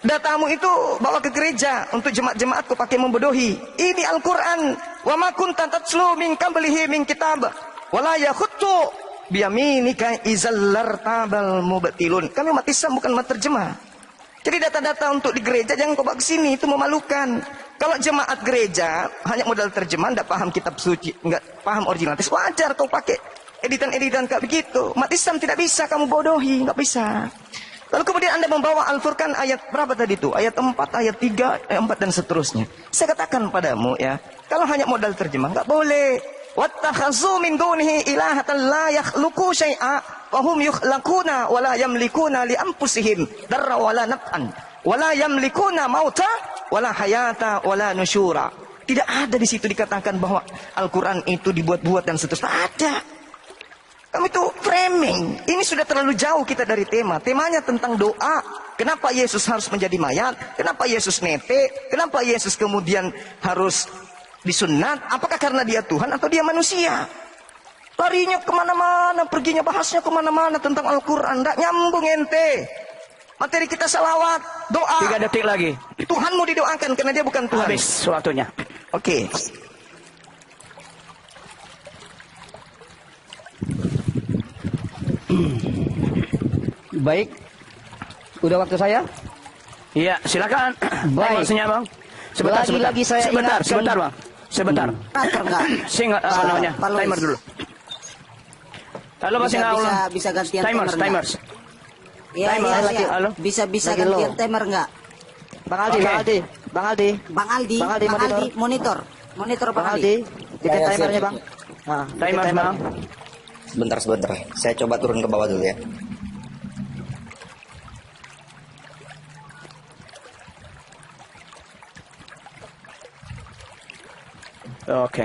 datamu itu bawa ke gereja untuk jemaat-jemaat kau pakai membodohi. Ini Al-Quran. Wa ma kunta tatslu min qablihi min kitab wa la yakhuttu biyaminika izallartabal mubtilun. Kami umat Islam bukan umat terjemah. Jadi data-data untuk di gereja jangan kau bawa ke sini, itu memalukan. Kalau jemaat gereja hanya modal terjemahan, tidak paham kitab suci, nggak paham originalitas, wajar kau pakai editan-editan kayak begitu. Umat Islam tidak bisa kamu bodohi, nggak bisa. Lalu kemudian Anda membawa Al-Furqan ayat berapa tadi itu? Ayat 4, ayat 3, ayat 4 dan seterusnya. Saya katakan padamu ya, kalau hanya modal terjemah nggak boleh. Wattakhazu min dunihi ilahatan la yakhluqu syai'a wa hum yukhlaquna wa la yamlikuna li anfusihim darra wa la naf'an wa la yamlikuna mauta wa la hayata wa la nusyura. Tidak ada di situ dikatakan bahwa Al-Qur'an itu dibuat-buat dan seterusnya. Ada. Kamu itu framing. Ini sudah terlalu jauh kita dari tema. Temanya tentang doa. Kenapa Yesus harus menjadi mayat? Kenapa Yesus nete? Kenapa Yesus kemudian harus disunat? Apakah karena dia Tuhan atau dia manusia? Larinya kemana-mana, perginya bahasnya kemana-mana tentang Al-Quran. Tidak nyambung ente. Materi kita salawat, doa. 3 detik lagi. Tuhanmu didoakan karena dia bukan Tuhan. Habis waktunya. Oke. Baik. Udah waktu saya? Iya, silakan. Baik. Maksudnya, Bang. Sebentar, Lagi-lagi saya sebentar, ingatkan- sebentar, Bang. Sebentar. Apa namanya? Pak Lois. Timer dulu. Halo, Mas Bisa, Ingaul. bisa gantian Timers, timer nggak? timers. Iya, Timer, iya, lagi. iya. Halo. Bisa Lagi gantian low. timer nggak? Bang Aldi, Oke. Bang Aldi, Bang Aldi, Bang Aldi, Bang Aldi, monitor. Monitor Bang Bang Aldi, Aldi. bikin timernya Bang. Nah, bikin Timers, timer. Bang. Sebentar. Saya coba turun ke bawah dulu ya. Oke.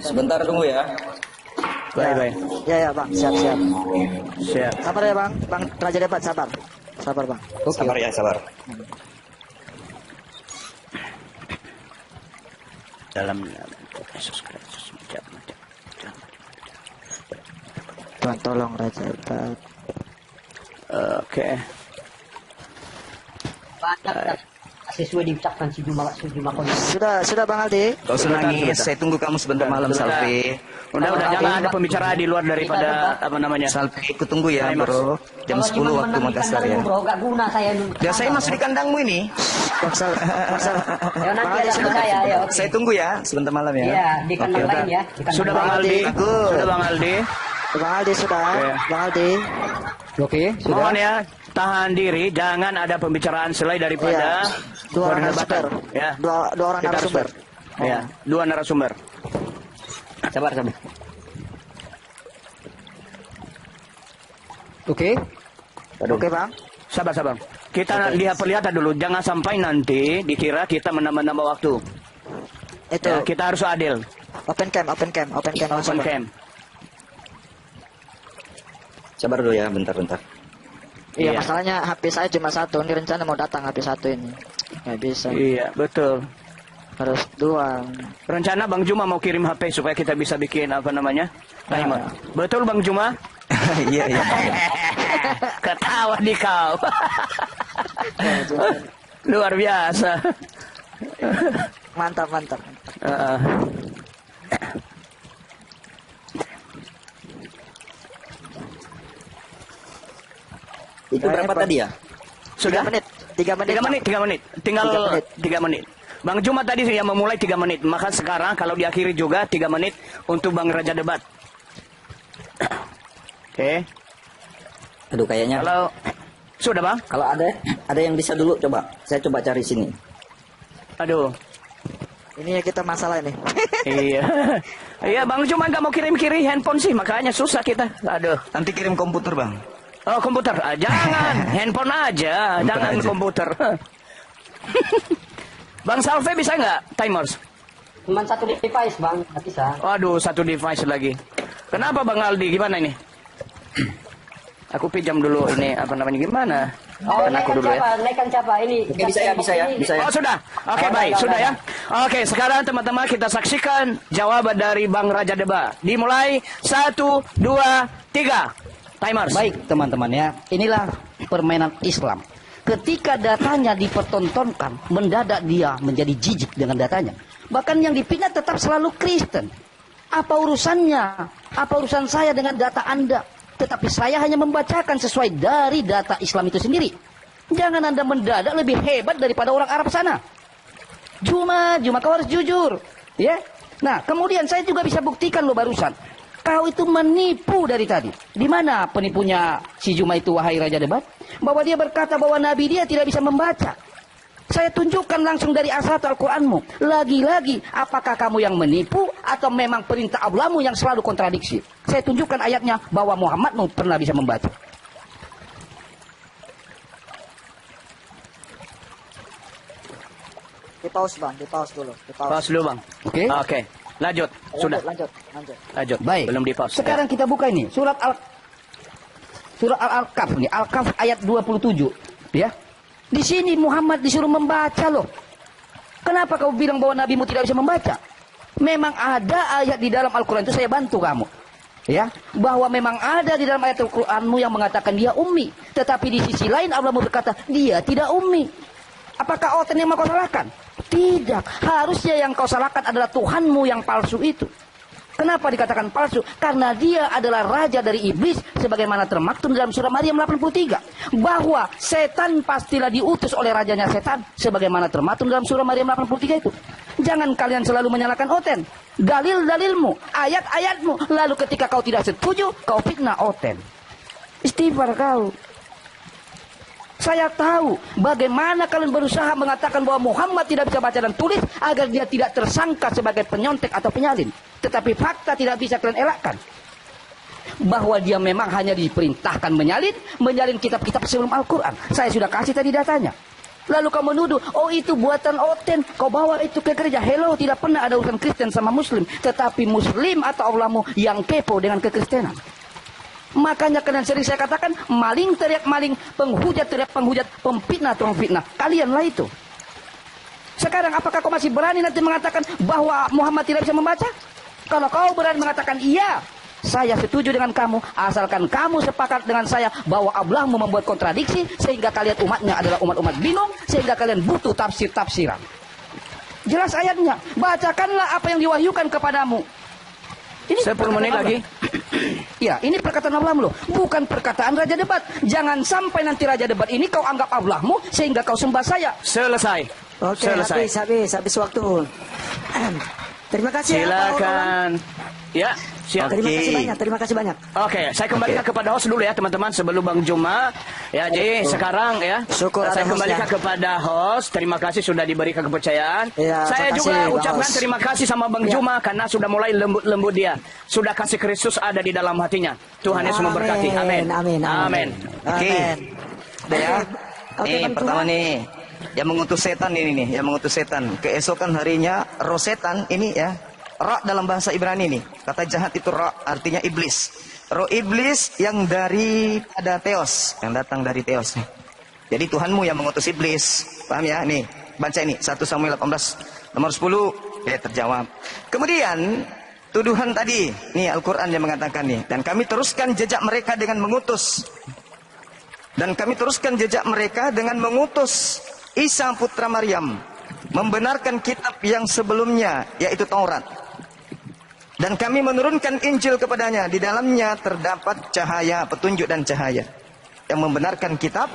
Sebentar tunggu ya. Baik. Ya ya Bang, siap. Siap. Sabar ya Bang, Bang Raja Debat sabar. Sabar Bang. Sabar ya, sabar. Dalam nama Yesus Kristus. Tuhan tolong Raja Debat. Oke. Sesuai diucapkan sejumlah konyol. Sudah Bang Aldi. Kau senangis, saya tunggu kamu sebentar malam, Sebentar. Salvi. Udah, jangan ada pembicaraan di luar daripada apa namanya. Salvi, aku tunggu ya, Timers. bro. Jam 10 waktu Makassar ya. Bro, gak guna saya. Ya, saya masih di kandangmu ini. Bangsal. Ya nanti ada sama saya ya. Oke. Saya tunggu ya, sebentar malam ya. Iya, di kandang Oke, lain ya. Di kandang Sudah Bang lain. Aldi. Bagus. Sudah Bang Aldi. Bang Aldi sudah. Oke. Bang Aldi. Oke, sudah. Mohon ya, tahan diri, jangan ada pembicaraan selain daripada Iya. Dua orang perdebatan. narasumber. Ya. Dua orang Kita harus narasumber. Ya, 2 narasumber. Sabar. Oke. Oke Bang. Sabar. Kita lihat perlihatan dulu, jangan sampai nanti dikira kita menambah-nambah waktu. Itu Ya, kita harus adil. open cam. Open langsung, Bang. cam. Sabar dulu ya, bentar. Iya, Iya. masalahnya HP saya cuma satu. Ini rencana mau datang HP satu ini. Nggak bisa. Iya, betul. Harus 2. Rencana Bang Juma mau kirim HP supaya kita bisa bikin apa namanya? Timer. Betul Bang Juma? Iya. Ketawa di kau. Luar biasa. Mantap. Heeh. Itu berapa tadi ya? Sudah? 3 menit. 3 menit. 3 menit. Tinggal 3 menit. Bang Juma tadi yang memulai 3 menit. Maka sekarang kalau diakhiri juga 3 menit untuk Bang Raja Debat. Oke. Aduh, kayaknya Kalau sudah Bang? kalau ada yang bisa dulu, coba. Saya coba cari sini. Aduh. Ini ya kita masalah ini. Iya. Iya, Bang Juma nggak mau kirim-kirim handphone sih, makanya susah kita. Aduh. Nanti kirim komputer, Bang. Oh, komputer. Ah, jangan, handphone aja, jangan aja. komputer. Bang Salve bisa nggak timers? Cuman satu device bang, nggak bisa. Waduh, 1 device lagi. Kenapa Bang Aldi? Gimana ini? Aku pinjam dulu ini apa namanya gimana? Oh, Kan aku naikkan dulu ya. siapa? Naikkan siapa? Ini. Oke, bisa ya. Oh sudah, oke baik, udah, sudah udah. ya. Oke, sekarang teman-teman kita saksikan jawaban dari Bang Raja Debat. Dimulai 1, 2, 3. Timers. Baik teman-teman ya, inilah permainan Islam. Ketika datanya dipertontonkan, mendadak dia menjadi jijik dengan datanya. Bahkan yang dipindah tetap selalu Kristen. Apa urusannya? Apa urusan saya dengan data Anda? Tetapi saya hanya membacakan sesuai dari data Islam itu sendiri. Jangan Anda mendadak lebih hebat daripada orang Arab sana. Juma kau harus jujur. Ya. Nah, kemudian saya juga bisa buktikan lo barusan. Kau itu menipu dari tadi. Di mana penipunya si Juma itu, wahai Raja Debat? Bahwa dia berkata bahwa Nabi dia tidak bisa membaca. Saya tunjukkan langsung dari asal Al-Quranmu. Lagi-lagi, apakah kamu yang menipu atau memang perintah Allahmu yang selalu kontradiksi? Saya tunjukkan ayatnya bahwa Muhammadmu pernah bisa membaca. Di pause bang, di pause dulu. Pause dulu bang. Oke. Oke. Lanjut. Sudah. Lanjut. Baik. Belum di pause. Sekarang kita buka ini surat Al-Kahf nih, Al-Kahf ayat 27, ya. Di sini Muhammad disuruh membaca loh. Kenapa kau bilang bahwa nabimu tidak bisa membaca? Memang ada ayat di dalam Al-Qur'an itu, saya bantu kamu. Ya, bahwa memang ada di dalam ayat Al-Qur'anmu yang mengatakan dia ummi, tetapi di sisi lain Allah berkata dia tidak ummi. Apakah Oten yang mau kau salahkan? Tidak. Harusnya yang kau salahkan adalah Tuhanmu yang palsu itu. Kenapa dikatakan palsu? Karena dia adalah raja dari iblis, sebagaimana termaktub dalam surah Maryam 83. Bahwa setan pastilah diutus oleh rajanya setan, sebagaimana termaktub dalam surah Maryam 83 itu. Jangan kalian selalu menyalahkan Oten. Dalil-dalilmu, ayat-ayatmu, lalu ketika kau tidak setuju, kau fitnah Oten. Istighfar kau. Saya tahu bagaimana kalian berusaha mengatakan bahwa Muhammad tidak bisa baca dan tulis agar dia tidak tersangka sebagai penyontek atau penyalin. Tetapi fakta tidak bisa kalian elakkan. Bahwa dia memang hanya diperintahkan menyalin kitab-kitab sebelum Al-Quran. Saya sudah kasih tadi datanya. Lalu kau menuduh, oh itu buatan Oten, kau bawa itu ke gereja. Hello, tidak pernah ada urusan Kristen sama Muslim. Tetapi Muslim atau Allahmu yang kepo dengan kekristenan. Makanya kalian sering saya katakan, maling teriak maling, penghujat teriak penghujat, pemfitnah tukang fitnah. Kalianlah itu. Sekarang apakah kau masih berani nanti mengatakan bahwa Muhammad tidak bisa membaca? Kalau kau berani mengatakan iya, saya setuju dengan kamu, asalkan kamu sepakat dengan saya bahwa Allahmu membuat kontradiksi sehingga kalian umatnya adalah umat-umat bingung, sehingga kalian butuh tafsir-tafsiran. Jelas ayatnya, bacakanlah apa yang diwahyukan kepadamu. Ini 10 menit lagi. Ya, ini perkataan Allahmu loh, bukan perkataan Raja Debat. Jangan sampai nanti Raja Debat ini kau anggap Allahmu sehingga kau sembah saya. Selesai. Oke, Selesai. habis waktu. Terima kasih. Silakan. Ya, siap. Terima kasih banyak. Oke, saya kembalikan kepada host dulu ya teman-teman sebelum Bang Juma. Ya, jadi sekarang ya, Syukur saya ada kembalikan hostnya. kepada host. Terima kasih sudah diberikan kepercayaan. Ya, saya makasih, juga Bang ucapkan host. terima kasih sama Bang Ya. Juma karena sudah mulai lembut-lembut dia. Sudah kasih Kristus ada di dalam hatinya. Tuhan Yesus memberkati. Amin. Amin. Oke. Udah ya. Oke, Nih Bang pertama Juma. nih, yang mengutus setan ini nih, yang mengutus setan. Keesokan harinya roh setan ini ya. Ra dalam bahasa Ibrani nih. Kata jahat itu ra, artinya iblis. Roh iblis yang daripada Theos, yang datang dari Theos nih. Jadi Tuhanmu yang mengutus iblis. Paham ya? Nih, baca ini 1 Samuel 18 nomor 10. Ya, terjawab. Kemudian tuduhan tadi, nih Al-Qur'an yang mengatakan nih, dan kami teruskan jejak mereka dengan mengutus. Dan kami teruskan jejak mereka dengan mengutus Isa putra Maryam, membenarkan kitab yang sebelumnya, yaitu Taurat. Dan kami menurunkan Injil kepadanya. Di dalamnya terdapat cahaya, petunjuk dan cahaya. Yang membenarkan kitab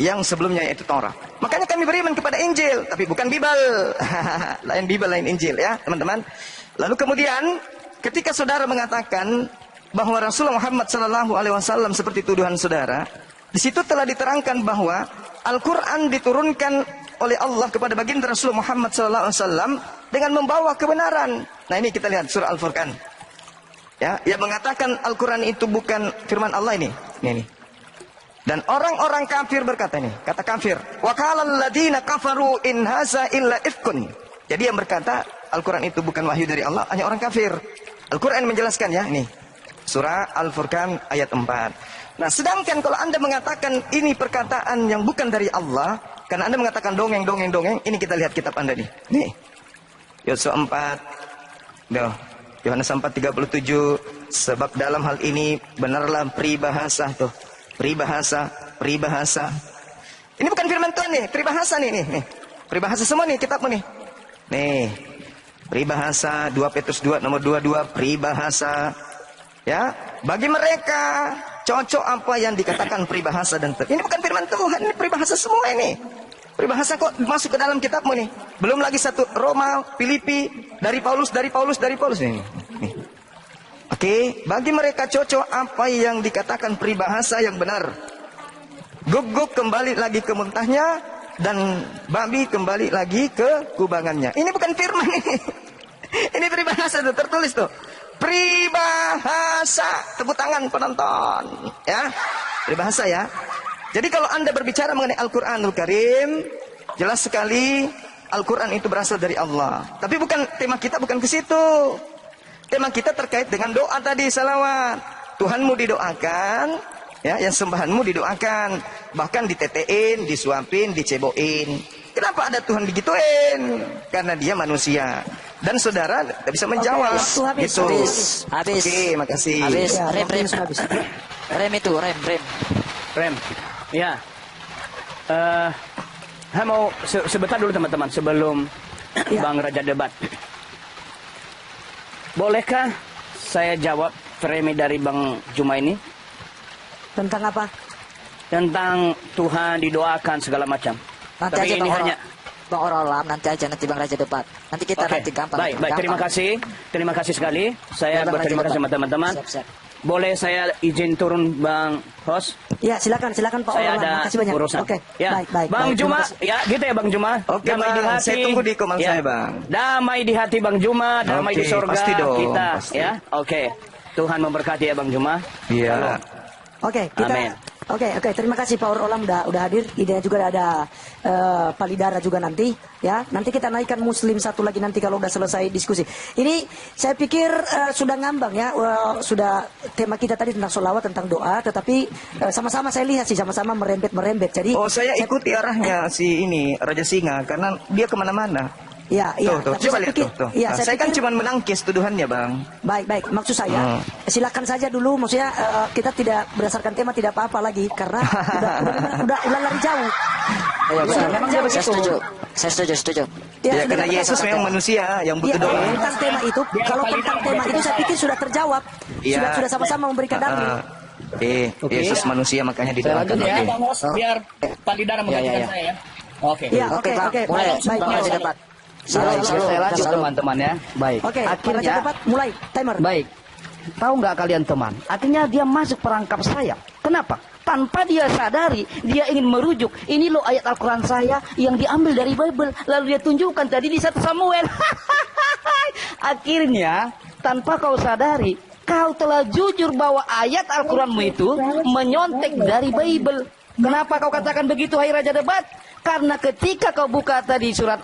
yang sebelumnya, yaitu Taurat. Makanya kami beriman kepada Injil, tapi bukan Bible. Lain Bible, lain Injil ya teman-teman. Lalu kemudian ketika saudara mengatakan bahwa Rasulullah Muhammad SAW seperti tuduhan saudara, di situ telah diterangkan bahwa Al-Quran diturunkan oleh Allah kepada baginda Rasulullah Muhammad SAW dengan membawa kebenaran. Nah ini kita lihat surah Al-Furqan. Ya, yang mengatakan Al-Quran itu bukan firman Allah ini. Ini. Dan orang-orang kafir berkata ini, kata kafir, wa qalal ladina kafaru in haza illa ifkun. Jadi yang berkata Al-Quran itu bukan wahyu dari Allah, hanya orang kafir. Al-Quran menjelaskan ya, ini surah Al-Furqan ayat 4. Nah, sedangkan kalau Anda mengatakan ini perkataan yang bukan dari Allah, karena Anda mengatakan dongeng, ini kita lihat kitab Anda nih. Nih. Yosua 4. Duh, Yohanes 4:37, sebab dalam hal ini benarlah peribahasa tuh. Peribahasa. Ini bukan firman Tuhan nih, peribahasa nih. Peribahasa semua nih kitabmu nih. Nih. Peribahasa 2 Petrus 2 nomor 22 peribahasa. Ya, bagi mereka cocok apa yang dikatakan peribahasa dan ini bukan firman Tuhan, ini peribahasa semua ini. Peribahasa kok masuk ke dalam kitabmu nih. Belum lagi 1 Roma, Filipi, dari Paulus ini. Nih. Oke, bagi mereka cocok apa yang dikatakan peribahasa yang benar. Guguk kembali lagi ke muntahnya dan babi kembali lagi ke kubangannya. Ini bukan firman ini. Ini peribahasa tuh, tertulis tuh. Peribahasa, tepuk tangan penonton, ya. Peribahasa ya. Jadi kalau Anda berbicara mengenai Al-Qur'anul Karim, jelas sekali Al-Qur'an itu berasal dari Allah. Tapi bukan tema kita bukan ke situ. Tema kita terkait dengan doa tadi, salawat. Tuhanmu didoakan, ya, yang sembahanmu didoakan, bahkan ditetein, disuapin, diceboin. Kenapa ada Tuhan digituin? Karena dia manusia. Dan saudara tidak bisa menjawab. Habis. Oke, makasih. Habis. Ya, Rem. Rem itu, rem. Ya. Saya mau sebentar dulu teman-teman sebelum Bang Raja debat. Bolehkah saya jawab frame dari Bang Juma ini? Tentang apa? Tentang Tuhan didoakan segala macam. Nanti Tapi aja ini hanya Bang Orolam, nanti Bang Raja debat. Nanti kita nanti gampang. Baik, gampang. terima kasih sekali. Saya Ya, Bang berterima Raja kasih sama teman-teman. Siap. Boleh saya izin turun Bang Host? Ya, silakan Pak Saya Orolam. ada Makasih banyak. urusan. Oke. Ya. Baik. Bang Terima Juma, kasih. ya gitu ya Bang Juma. Oke, Damai Bang. di hati. Saya tunggu di komen Ya. saya, Bang. Damai di hati Bang Juma, damai Oke, di surga pasti dong, kita, pasti. ya. Oke. Tuhan memberkati ya Bang Juma. Iya. Oke, kita Amin. Oke, terima kasih Pak Orolam udah hadir. Idenya juga ada Pak Lidara juga nanti, ya. Nanti kita naikkan Muslim satu lagi nanti kalau udah selesai diskusi. Ini saya pikir sudah ngambang ya, sudah tema kita tadi tentang sholawat, tentang doa, tetapi sama-sama saya lihat sih sama-sama merembet. Jadi saya ikuti arahnya si ini Raja Singa karena dia kemana-mana. Ya, Tuh, tapi coba saya lihat pikir, tuh. ya, Nah, saya kan cuma menangkis tuduhannya, Bang. Baik. Maksud saya, silakan saja dulu. Maksudnya kita tidak berdasarkan tema tidak apa-apa lagi karena udah lari jauh. Iya, benar. Memang dia begitu. Saya setuju. Ya, sudah karena Yesus memang manusia yang butuh doa. Tentang tema itu, kalau tentang tema itu saya pikir sudah terjawab. Iya. Sudah sama-sama memberikan dalil. Yesus manusia makanya didoakan. Lanjut ya, Oke. Bang Host, biar Pak Lidara menggantikan Ya. saya ya. Oke. Iya, Oke, Bang. oke. Mulai. Baik. Bang Raja debat. Saya lanjut teman-teman ya. Baik. Oke, Akhirnya Raja debat mulai timer. Baik. Tahu nggak kalian teman? Akhirnya dia masuk perangkap saya. Kenapa? Tanpa dia sadari, dia ingin merujuk. Ini loh ayat Al-Quran saya yang diambil dari Bible. Lalu dia tunjukkan tadi di 1 Samuel. Akhirnya, tanpa kau sadari, kau telah jujur bahwa ayat Al-Quranmu itu menyontek dari Bible. Kenapa kau katakan begitu, hai Raja Debat? Karena ketika kau buka tadi surat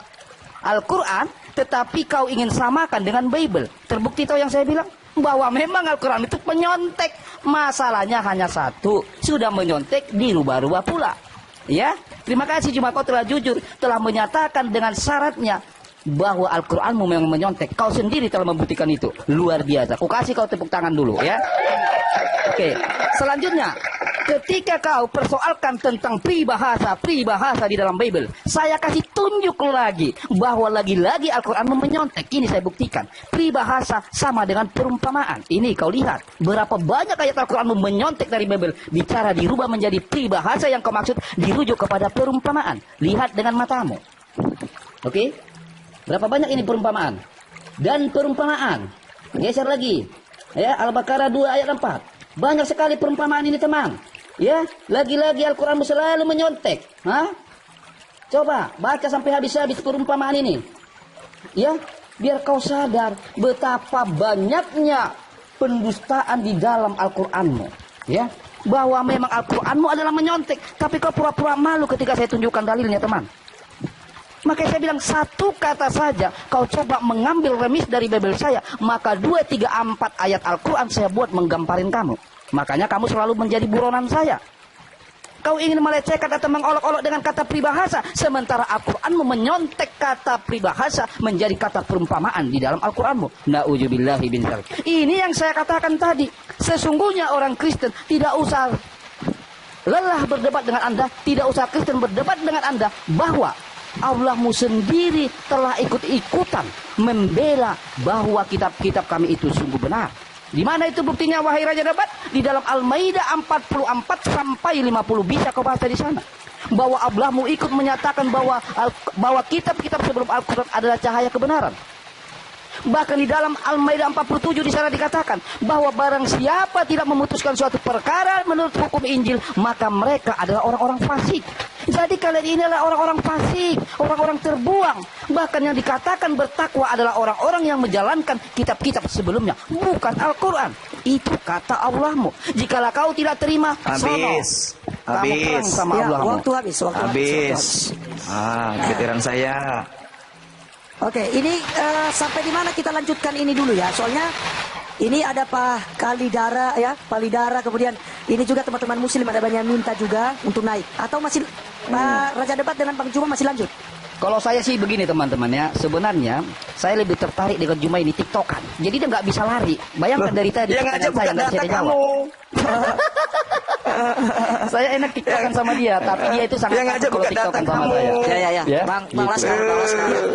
Al-Quran, tetapi kau ingin samakan dengan Bible. Terbukti tahu yang saya bilang? Bahwa memang Al-Quran itu penyontek. Masalahnya hanya satu, sudah menyontek dirubah-rubah pula. Ya, terima kasih cuma kau telah jujur, telah menyatakan dengan syaratnya bahwa Al-Quranmu memang menyontek. Kau sendiri telah membuktikan itu. Luar biasa. Aku kasih kau tepuk tangan dulu ya. Oke, selanjutnya, ketika kau persoalkan tentang peribahasa di dalam Bible, saya kasih tunjuk lagi bahwa lagi-lagi Al-Quran menyontek. Ini saya buktikan. Peribahasa sama dengan perumpamaan. Ini kau lihat berapa banyak ayat Al-Quran menyontek dari Bible, bicara dirubah menjadi peribahasa yang kau maksud dirujuk kepada perumpamaan. Lihat dengan matamu. Oke? Berapa banyak ini perumpamaan? Dan perumpamaan. Geser lagi. Ya, Al-Baqarah 2 ayat 4. Banyak sekali perumpamaan ini, teman. Ya, lagi-lagi Al-Quran selalu menyontek. Hah? Coba baca sampai habis-habis perumpamaan ini. Ya, biar kau sadar betapa banyaknya pendustaan di dalam Al-Quranmu. Ya, bahwa memang Al-Quranmu adalah menyontek, tapi kau pura-pura malu ketika saya tunjukkan dalilnya, teman. Makanya saya bilang satu kata saja kau coba mengambil remis dari Bible saya, maka 2, 3, 4 ayat Al-Quran saya buat menggamparin kamu. Makanya kamu selalu menjadi buronan saya. Kau ingin melecehkan atau mengolok-olok dengan kata peribahasa, sementara Al-Quranmu menyontek kata peribahasa menjadi kata perumpamaan di dalam Al-Quranmu. Na'udzubillahi bin dzalik. Ini yang saya katakan tadi. Sesungguhnya orang Kristen tidak usah lelah berdebat dengan Anda, tidak usah Kristen berdebat dengan Anda bahwa Allahmu sendiri telah ikut-ikutan membela bahwa kitab-kitab kami itu sungguh benar. Di mana itu buktinya wahai Raja Debat? Di dalam Al-Maidah 44 sampai 50 bisa kau baca di sana. Bahwa Allahmu ikut menyatakan bahwa kitab-kitab sebelum Al-Quran adalah cahaya kebenaran. Bahkan di dalam Al-Maidah 47 di sana dikatakan bahwa barang siapa tidak memutuskan suatu perkara menurut hukum Injil, maka mereka adalah orang-orang fasik. Jadi kalian ini adalah orang-orang fasik, orang-orang terbuang. Bahkan yang dikatakan bertakwa adalah orang-orang yang menjalankan kitab-kitab sebelumnya, bukan Al-Quran. Itu kata Allahmu. Jikalau kau tidak terima, habis. Kamu perang sama Ya, Allahmu. waktu habis. Giliran saya. Oke, ini sampai di mana kita lanjutkan ini dulu ya. Soalnya ini ada Pak Kalidara ya, Palidara, kemudian ini juga teman-teman muslim ada banyak minta juga untuk naik. Atau masih Pak Raja Debat dengan Bang Juma masih lanjut? Kalau saya sih begini teman-teman ya, sebenarnya saya lebih tertarik dengan Juma ini TikTokan. Jadi dia nggak bisa lari. Bayangkan dari tadi Yang ngajak saya bukan nggak data bisa jawab. kamu. Saya enak TikTokan sama dia, tapi dia itu sangat Yang ngajak takut kalau bukan data TikTokan sama kamu. saya. Ya. Ya? Bang Laskar.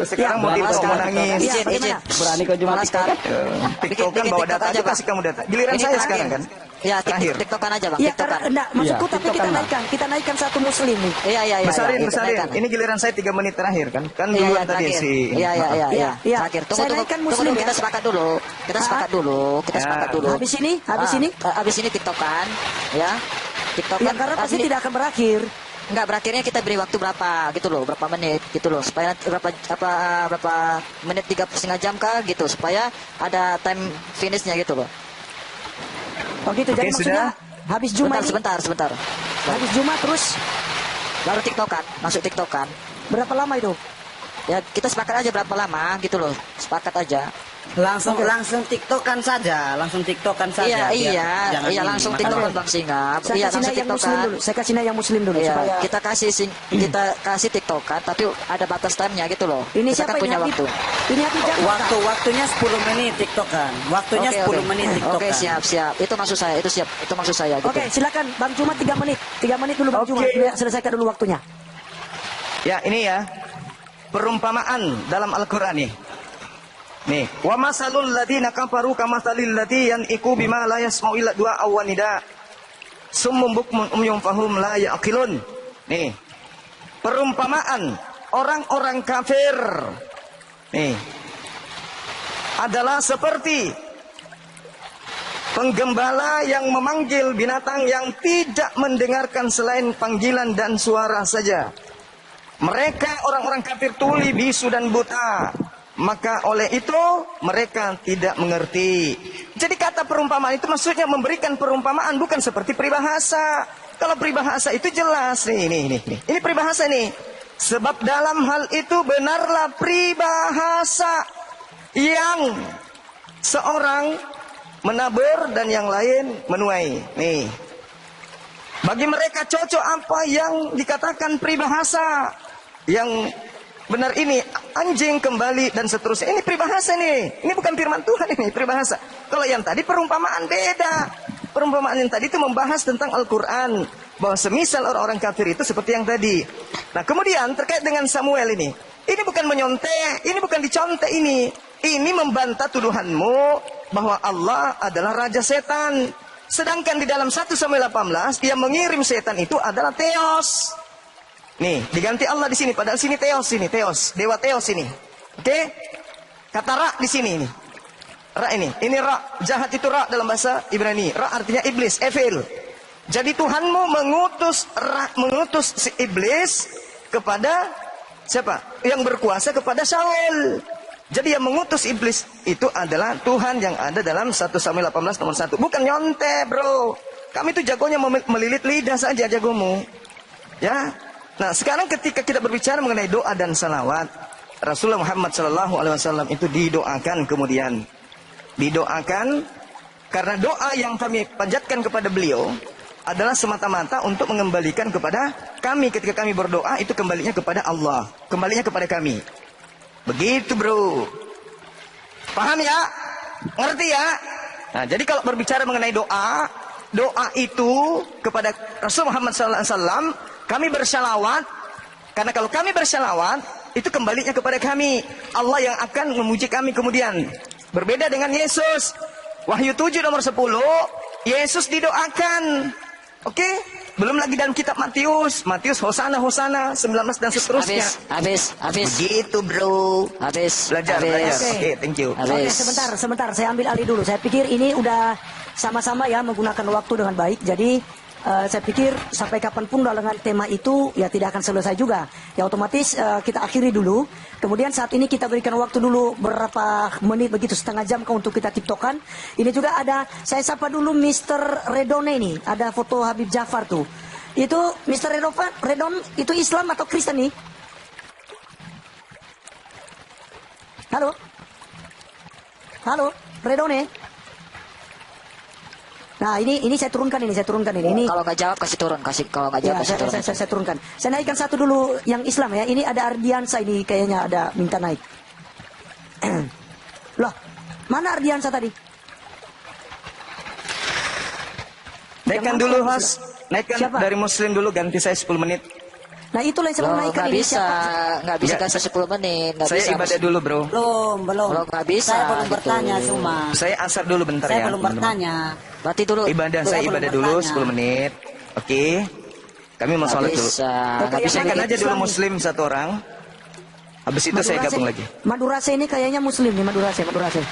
Sekarang mau Bang TikTok Laskar. mau nangis. Izin. Berani kau Juma Bang Laskar. TikTokan? TikTok kan Bikin bawa TikTok data aja, aja Bang. kasih kamu data. Giliran Ini saya terakhir. sekarang kan. Ya, Terakhir. TikTokan aja Bang, Iya, TikTokan. enggak, maksudku Iya, tapi kita TikTokan, naikkan satu muslim nih. Iya. Besarin. naikkan. Ini giliran saya 3 menit terakhir kan. Kan Iya, duluan tadi terakhir. si. Iya. Iya. Terakhir. Saya naikkan muslim Tunggu, ya. kita sepakat dulu. Kita sepakat dulu. Habis ini, Habis ini TikTokan, ya. TikTokan. ya karena pasti ini- tidak akan berakhir. Enggak, berakhirnya kita beri waktu berapa gitu loh, berapa menit gitu loh, supaya nanti berapa menit, 3,5 jam kah gitu, supaya ada time finishnya gitu loh. Oh gitu, jadi Oke, maksudnya habis Juma ini, Sebentar. habis Juma terus Baru TikTokan, masuk TikTokan. berapa lama itu? Ya kita sepakat aja berapa lama gitu loh, sepakat aja. Langsung TikTokan saja, Iya, Jangan ini, langsung makanya- TikTokan Bang Singa. Saya Iya, kasih langsung naik yang muslim TikTokan. dulu. Saya kasih naik yang muslim dulu Iya, supaya kita kasih TikTokan, tapi ada batas time-nya gitu loh. ini Kita siapa kan punya ini waktu. Ini Habib Jafar. Waktunya 10 menit TikTokan. Waktunya Oke, 10 oke. menit TikTokan. Oke, siap. Itu maksud saya, itu maksud saya gitu. Oke, silakan Bang Juma 3 menit. 3 menit dulu Bang Juma. Biar selesaikan dulu waktunya. Ya ini ya perumpamaan dalam Al-Quran nih. Nih, wa masalul ladina kafaru kamasalil ladzi yan'iqu bima la yasma'u illa du'a aw nida. Summum bukmun umyum fahum la yaqilun. Nih. Perumpamaan orang-orang kafir. Nih. Adalah seperti penggembala yang memanggil binatang yang tidak mendengarkan selain panggilan dan suara saja. Mereka orang-orang kafir tuli, bisu dan buta. Maka oleh itu mereka tidak mengerti. Jadi kata perumpamaan itu maksudnya memberikan perumpamaan, bukan seperti peribahasa. Kalau peribahasa itu jelas nih. Ini peribahasa nih. Sebab dalam hal itu benarlah peribahasa yang seorang menabur dan yang lain menuai. Nih. Bagi mereka cocok apa yang dikatakan peribahasa. Yang benar ini anjing kembali dan seterusnya. Ini peribahasa nih. Ini bukan firman Tuhan, ini peribahasa. Kalau yang tadi perumpamaan beda. Perumpamaan yang tadi itu membahas tentang Al-Quran. Bahwa semisal orang-orang kafir itu seperti yang tadi. Nah kemudian terkait dengan Samuel ini. Ini bukan menyontek, ini bukan dicontek ini. Ini membantah tuduhanmu bahwa Allah adalah raja setan. Sedangkan di dalam 1 Samuel 18 dia mengirim setan itu adalah Theos. Nih, diganti Allah di sini, padahal sini Theos ini, Theos, dewa Theos ini. Oke? Kata Ra di sini ini. Ra ini Ra, jahat itu Ra dalam bahasa Ibrani. Ra artinya iblis, evil. Jadi Tuhanmu mengutus si iblis kepada siapa? Yang berkuasa kepada Saul. Jadi yang mengutus iblis itu adalah Tuhan yang ada dalam 1 Samuel 18 nomor 1. Bukan nyontek, bro. Kami itu jagonya melilit lidah saja jagomu. Ya. Nah, sekarang ketika kita berbicara mengenai doa dan salawat, Rasulullah Muhammad SAW itu didoakan kemudian. Didoakan karena doa yang kami panjatkan kepada beliau adalah semata-mata untuk mengembalikan kepada kami. Ketika kami berdoa itu kembalinya kepada Allah. Kembalinya kepada kami. Begitu, bro. Paham ya? Ngerti ya? Nah, jadi kalau berbicara mengenai doa, doa itu kepada Rasul Muhammad SAW, kami bersalawat Karena kalau kami berselawat, itu kembalinya kepada kami. Allah yang akan memuji kami kemudian. Berbeda dengan Yesus. Wahyu 7 nomor 10, Yesus didoakan. Oke? Belum lagi dalam kitab Matius. Matius Hosana, Hosana, 19 dan seterusnya. Habis. Begitu bro. Habis. Belajar. Oke, thank you. Oke, sebentar. Saya ambil alih dulu. Saya pikir ini udah sama-sama ya menggunakan waktu dengan baik. Jadi saya pikir sampai kapanpun dengan tema itu ya tidak akan selesai juga. Ya otomatis kita akhiri dulu. Kemudian saat ini kita berikan waktu dulu berapa menit begitu, setengah jam untuk kita tiktokan. Ini juga ada, saya sapa dulu Mr. Redone ini. Ada foto Habib Jafar tuh. Itu Mr. Redon itu Islam atau Kristen nih? Halo, Redone. Nah ini saya turunkan ini. Kalau nggak jawab kasih turun, kalau nggak jawab kasih turun. Saya turunkan. Saya naikkan satu dulu yang Islam ya. Ini ada Ardiansa ini kayaknya ada minta naik. Loh, mana Ardiansa tadi? Naikkan dulu host. Naikkan dari Muslim dulu, ganti saya 10 menit. Nah itulah yang selalu naikkan ini. Nggak bisa kasih 10 menit. Saya ibadah dulu bro. Belum. Nggak bisa. Saya belum gitu. bertanya cuma. Saya asar dulu bentar Saya ya. belum bertanya. Berarti dulu. Saya ibadah dulu 10 menit. Oke. Kami mau sholat dulu. Nggak bisa. Kan aja dulu Muslim satu orang. Habis itu saya gabung lagi. Madurase ini kayaknya Muslim nih, Madurase. Berarti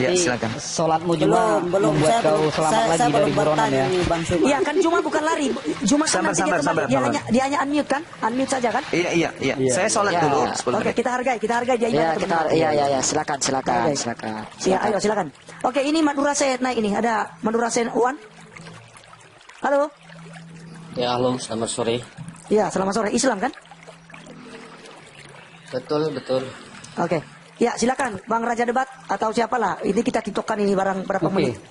Ya, silakan. sholatmu juga Belum. membuat kau selamat lagi dari buronan ya. Bang Suma. Iya kan Juma bukan lari. Juma kan nanti dia kembali. Dia hanya unmute kan? Unmute saja kan? Iya. Saya sholat dulu 10 Oke, menit. kita hargai dia Ya, ibadah teman. iya, silakan. Ya, ayo silakan. Oke, ini Madurase naik ini. Ada Madurase Uwan. Halo. Ya, halo, selamat sore. Ya, selamat sore. Islam kan? Betul. Oke. Ya, silakan Bang Raja Debat atau siapalah. Ini kita tiktokkan ini barang berapa menit.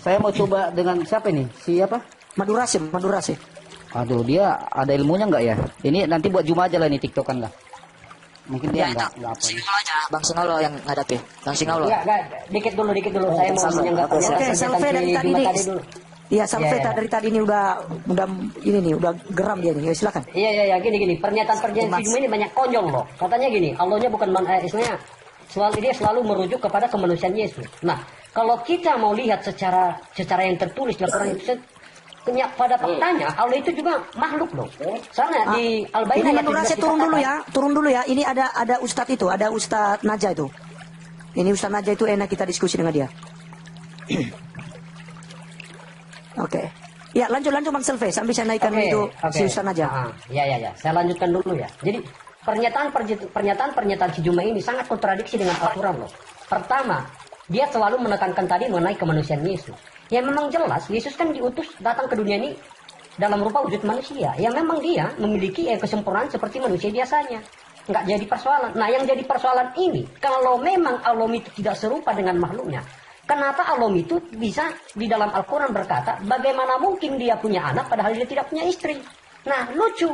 Saya mau coba dengan siapa ini? Siapa? Madurase. Aduh, dia ada ilmunya nggak ya? Ini nanti buat Juma aja lah ini tiktokan lah. Mungkin dia nggak apa. Bang Singolo yang ngadapi. Bang Singolo. Enggak, dikit dulu. Saya mau menyanggap Oke, Salve dari tadi ini. Iya, Salve dari tadi ini udah ini nih, udah geram dia nih. Ya, silakan. Iya, gini. Pernyataan Juma ini banyak konyol loh. Katanya gini, Allahnya bukan istilahnya selalu merujuk kepada kemanusiaan Yesus. Nah, kalau kita mau lihat secara yang tertulis dalam Quran itu pada faktanya Allah itu juga makhluk loh. Soalnya di Al-Baqarah ini Madurase turun dulu ya. Ini ada Ustadz itu, ada Ustadz Naja itu. Ini Ustadz Naja itu enak kita diskusi dengan dia. Oke. Ya, lanjut Bang Selve sambil saya naikkan itu si Ustadz Naja. Iya. Saya lanjutkan dulu ya. Jadi pernyataan si Juma ini sangat kontradiksi dengan Al-Quran loh. Pertama, dia selalu menekankan tadi mengenai kemanusiaan Yesus. Ya memang jelas, Yesus kan diutus datang ke dunia ini dalam rupa wujud manusia. Ya memang dia memiliki kesempurnaan seperti manusia biasanya. Nggak jadi persoalan. Nah yang jadi persoalan ini, kalau memang Allah itu tidak serupa dengan makhluknya, kenapa Allah itu bisa di dalam Al-Quran berkata, bagaimana mungkin dia punya anak padahal dia tidak punya istri? Nah lucu.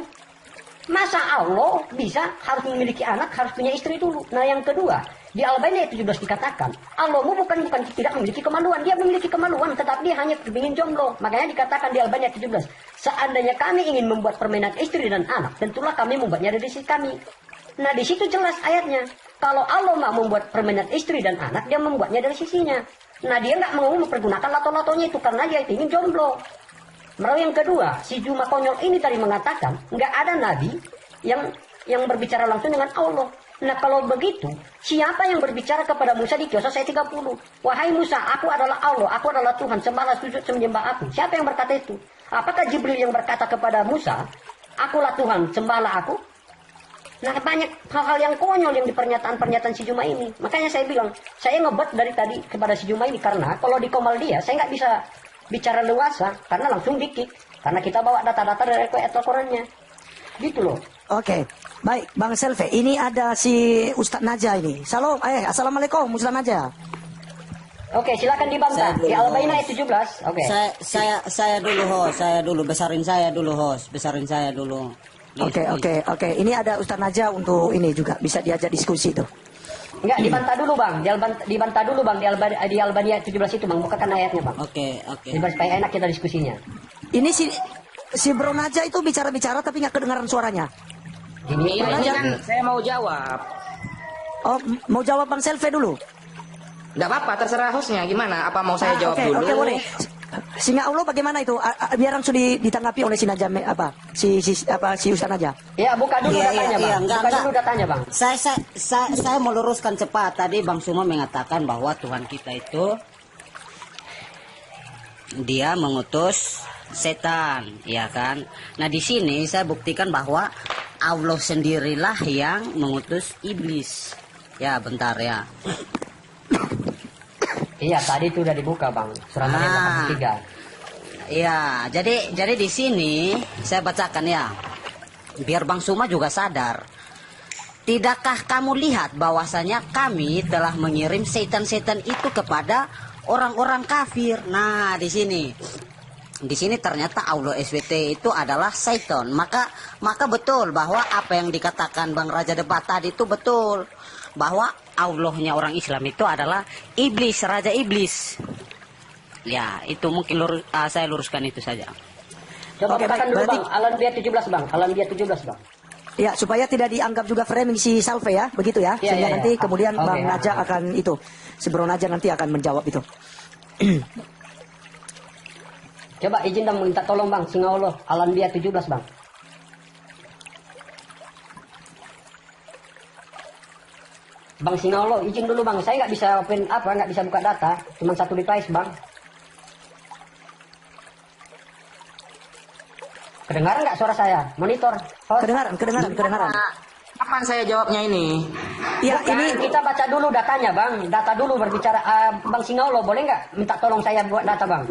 Masa Allah bisa harus memiliki anak, harus punya istri dulu. Nah yang kedua, di Al-Baqarah 17 dikatakan, Allahmu bukan tidak memiliki kemaluan. Dia memiliki kemaluan, tetapi dia hanya ingin jomblo. Makanya dikatakan di Al-Baqarah 17, seandainya kami ingin membuat permainan istri dan anak, tentulah kami membuatnya dari sisi kami. Nah di situ jelas ayatnya, kalau Allah mau membuat permainan istri dan anak, dia membuatnya dari sisinya. Nah dia nggak mau mempergunakan lato-latonya itu karena dia ingin jomblo. Lalu yang kedua, si Juma konyol ini tadi mengatakan nggak ada nabi yang berbicara langsung dengan Allah. Nah kalau begitu, siapa yang berbicara kepada Musa di Qiyosah ayat 30? Wahai Musa, aku adalah Allah, aku adalah Tuhan, sembahlah sujud menyembah aku. Siapa yang berkata itu? Apakah Jibril yang berkata kepada Musa, akulah Tuhan, sembahlah aku? Nah banyak hal-hal yang konyol yang di pernyataan si Juma ini. Makanya saya bilang, saya ngebat dari tadi kepada si Juma ini karena kalau di Komal dia, saya nggak bisa bicara luasa karena langsung dikit. Karena kita bawa data-data dari ayat Al-Qurannya. Gitu loh. Oke, baik Bang Selve. Ini ada si Ustadz Naja ini. Assalamualaikum Ustadz Naja. Oke, silakan dibantah. Di Al-Baqarah ayat 17. Oke. Saya dulu besarin saya dulu. Oke. Ini ada Ustadz Naja untuk ini juga bisa diajak diskusi tuh. Enggak, dibantah dulu Bang. Dibantah dulu Bang di Al-Baqarah ayat 17 itu Bang. Bukakan ayatnya Bang. Oke. Supaya enak kita diskusinya. Ini si Bro Naja itu bicara-bicara tapi nggak kedengaran suaranya. Gini Bang Najat. kan saya mau jawab. Oh, mau jawab Bang Selve dulu? Nggak apa-apa, terserah hostnya gimana. Apa mau saya jawab Oke, dulu? oke, boleh. Singa Allah bagaimana itu? Biar langsung ditanggapi oleh si Najam apa? Si Ustaz Najam. Ya, buka dulu datanya, Bang. enggak, Buka enggak. dulu datanya, Bang. Saya meluruskan cepat. Tadi Bang Suma mengatakan bahwa Tuhan kita itu dia mengutus setan, ya kan? Nah, di sini saya buktikan bahwa Allah sendirilah yang mengutus iblis. Ya, bentar ya. Iya, tadi itu udah dibuka, Bang. Surat Maryam 3. Iya, jadi di sini saya bacakan ya. Biar Bang Suma juga sadar. Tidakkah kamu lihat bahwasanya kami telah mengirim setan-setan itu kepada orang-orang kafir? Nah, di sini. Di sini ternyata Allah SWT itu adalah setan. Maka betul bahwa apa yang dikatakan Bang Raja Debat tadi itu betul. Bahwa Allahnya orang Islam itu adalah iblis, raja iblis. Ya, itu mungkin saya luruskan itu saja. Coba Oke, katakan baik, dulu, berarti- Bang. Al-Anbiya 17, Bang. Al-Anbiya 17, Bang. Ya, supaya tidak dianggap juga framing si Salve ya, begitu ya. Iya, Sehingga iya, nanti iya. kemudian Oke, Bang ya. Naja akan itu. Si Bro Naja nanti akan menjawab itu. Coba izin dan minta tolong, Bang. Singa Allah. Al-Anbiya 17, Bang. Bang Singa Allah, izin dulu, Bang. Saya nggak bisa nggak bisa buka data. Cuma satu device, Bang. Kedengaran nggak suara saya? Monitor. Host. Kedengaran. Kapan saya jawabnya ini? Ya, Bukan, ini kita baca dulu datanya, Bang. Data dulu berbicara. Bang Singa Allah, boleh nggak minta tolong saya buat data, Bang?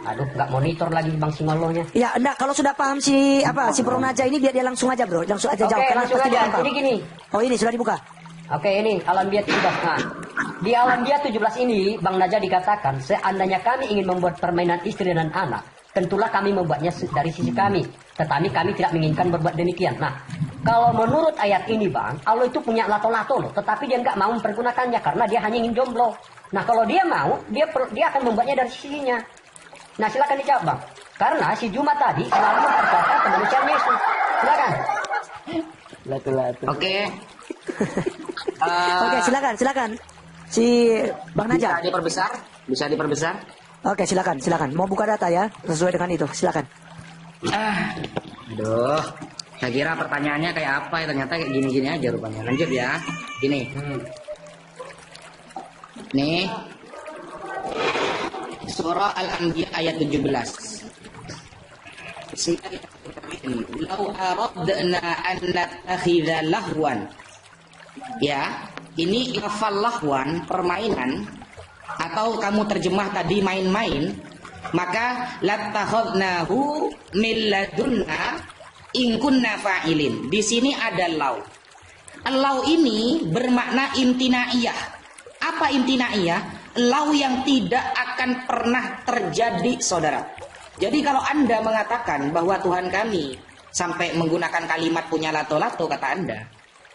Aduh, nggak monitor lagi Bang Singa Allahnya. ya enggak, kalau sudah paham si Bro Naja ini biar dia langsung aja, Bro. Langsung aja jawab Oke, karena langsung pasti dia aja. paham. Jadi gini. Oh, ini sudah dibuka. Oke, ini Al-Anbiya 17. Nah, di Al-Anbiya 17 ini Bang Naja dikatakan, seandainya kami ingin membuat permainan istri dan anak, tentulah kami membuatnya dari sisi kami. Tetapi kami tidak menginginkan berbuat demikian. Nah, kalau menurut ayat ini, Bang, Allah itu punya lato-lato loh, tetapi dia nggak mau mempergunakannya karena dia hanya ingin jomblo. Nah, kalau dia mau, dia akan membuatnya dari sisinya. Nah, silakan dijawab, Bang. Karena si Juma tadi selalu mempersoalkan kemanusiaan Yesus. Silakan. Oke. Oke, silakan. Si Bang Naja. Bisa diperbesar? Oke, silakan. Mau buka data ya, sesuai dengan itu. Silakan. Aduh, saya kira pertanyaannya kayak apa ya, ternyata kayak gini-gini aja rupanya. Lanjut ya. Gini. Nih. Surah Al-Anbiya ayat 17. Lau aradna an nattakhidha lahwan. Ya, ini lafal lahwan, permainan, atau kamu terjemah tadi main-main, maka lattakhadnahu min ladunna in kunna fa'ilin. Di sini ada lau. Lau ini bermakna imtinaiyah. Apa imtinaiyah? Lau yang tidak akan pernah terjadi, saudara. Jadi kalau Anda mengatakan bahwa Tuhan kami sampai menggunakan kalimat punya lato-lato, kata Anda,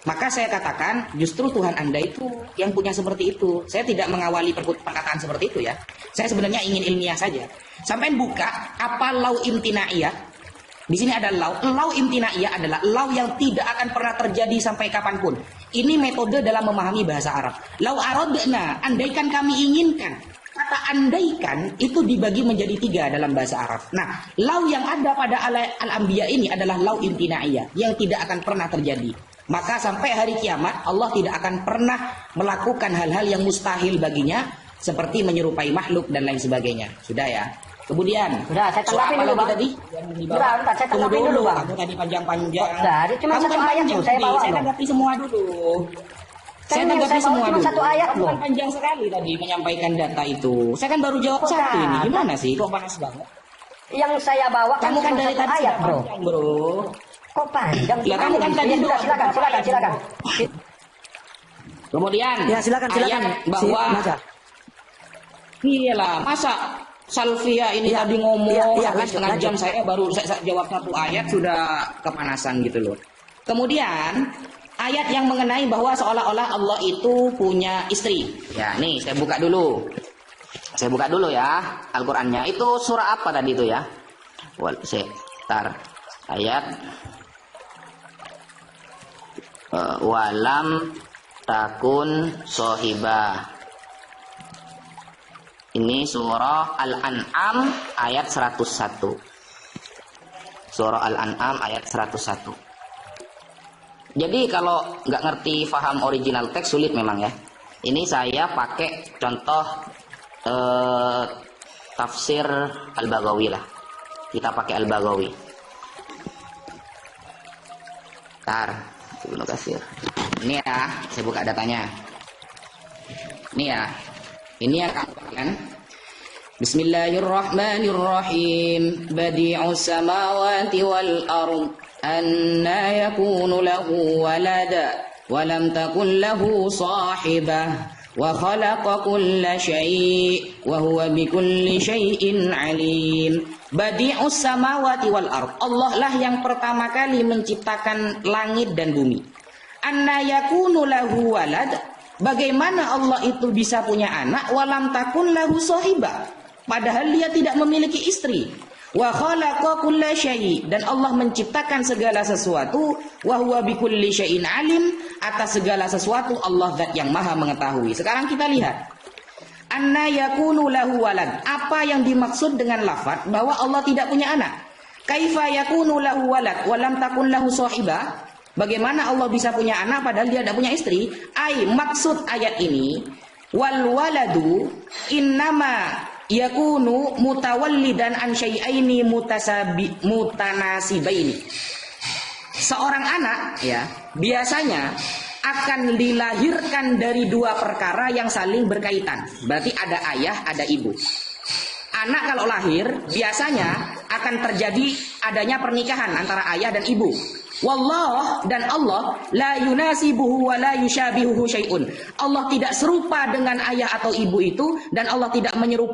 maka saya katakan justru Tuhan Anda itu yang punya seperti itu. Saya tidak mengawali perkataan seperti itu ya. Saya sebenarnya ingin ilmiah saja. Sampai buka apa lau imtinaiyah. Di sini ada lau. Lau imtinaiyah adalah lau yang tidak akan pernah terjadi sampai kapanpun. Ini metode dalam memahami bahasa Arab. Lau aradna, andaikan kami inginkan. Kata andaikan itu dibagi menjadi 3 dalam bahasa Arab. Nah, lau yang ada pada Al-Anbiya ini adalah lau imtinaiyah yang tidak akan pernah terjadi. Maka sampai hari kiamat Allah tidak akan pernah melakukan hal-hal yang mustahil baginya, seperti menyerupai makhluk dan lain sebagainya. Sudah ya. Kemudian, Udah, saya tanggapin dulu, Bang. tadi? Udah, saya Tunggu tanggapin dulu, Bang. Kamu tadi panjang-panjang. Udah, dia cuma Kamu satu kan ayat panjang loh, saya tadi. bawa Saya loh. tanggapi semua dulu. Saya Kan yang tanggapi saya bawa semua cuma dulu. satu ayat Kamu loh. kan panjang sekali tadi menyampaikan data itu. Saya kan baru jawab Kok satu ini. kata? Gimana sih? Kok panas banget? Yang saya bawa kan Kamu kan cuma dari satu tadi ayat, sudah Bro. panjang, bro. Kok panjang? Ya, kamu kan tadi Ya, sudah, dua. silakan. Kemudian Ya, silakan. ayat bahwa Si Naja. iyalah, masa Salvia ini Ya, tadi ngomong ya, sampai lanjut, setengah jam, lanjut. saya baru saya jawab satu ayat sudah kepanasan gitu loh. Kemudian ayat yang mengenai bahwa seolah-olah Allah itu punya istri. Ya, nih saya buka dulu. Saya buka dulu ya Al-Qur'annya. Itu surah apa tadi itu ya? Sebentar. Ayat walam takun sohibah. Ini surah Al-An'am ayat 101. Surah Al-An'am ayat 101. Jadi kalau nggak ngerti paham original teks sulit memang ya. Ini saya pakai contoh tafsir Al-Baghawi lah. Kita pakai Al-Baghawi. Bentar, Ibnu Katsir. Ini ya, saya buka datanya. Ini ya. Ini yang kan. Bismillahirrahmanirrahim. Badi'us samawati wal ard. Anna yakunu lahu walada wa lam takun lahu sahibah. Wa khalaqa kulla syai' wa huwa bikulli syai'in alim. Badi'us samawati wal ard. Allah lah yang pertama kali menciptakan langit dan bumi. Anna yakunu lahu walad. Bagaimana Allah itu bisa punya anak walam takun lahu sahibah, padahal dia tidak memiliki istri. Wa khalaqa kulla syai', dan Allah menciptakan segala sesuatu. Wa huwa bikulli syai'in alim, atas segala sesuatu Allah zat yang maha mengetahui. Sekarang kita lihat. Anna yakunu lahu walad. Apa yang dimaksud dengan lafaz bahwa Allah tidak punya anak? Kaifa yakunu lahu walad wa lam takun lahu sahibah? Bagaimana Allah bisa punya anak padahal dia tidak punya istri? Maksud ayat ini, wal waladu innama yakunu mutawallidan an syai'aini mutanasibaini. Seorang anak ya biasanya akan dilahirkan dari dua perkara yang saling berkaitan. Berarti ada ayah, ada ibu. Anak kalau lahir biasanya akan terjadi adanya pernikahan antara ayah dan ibu. Wallah, dan Allah la yunasibuhu wa la yushabihuhu syai'un. Allah tidak serupa dengan ayah atau ibu itu, dan Allah tidak menyerupai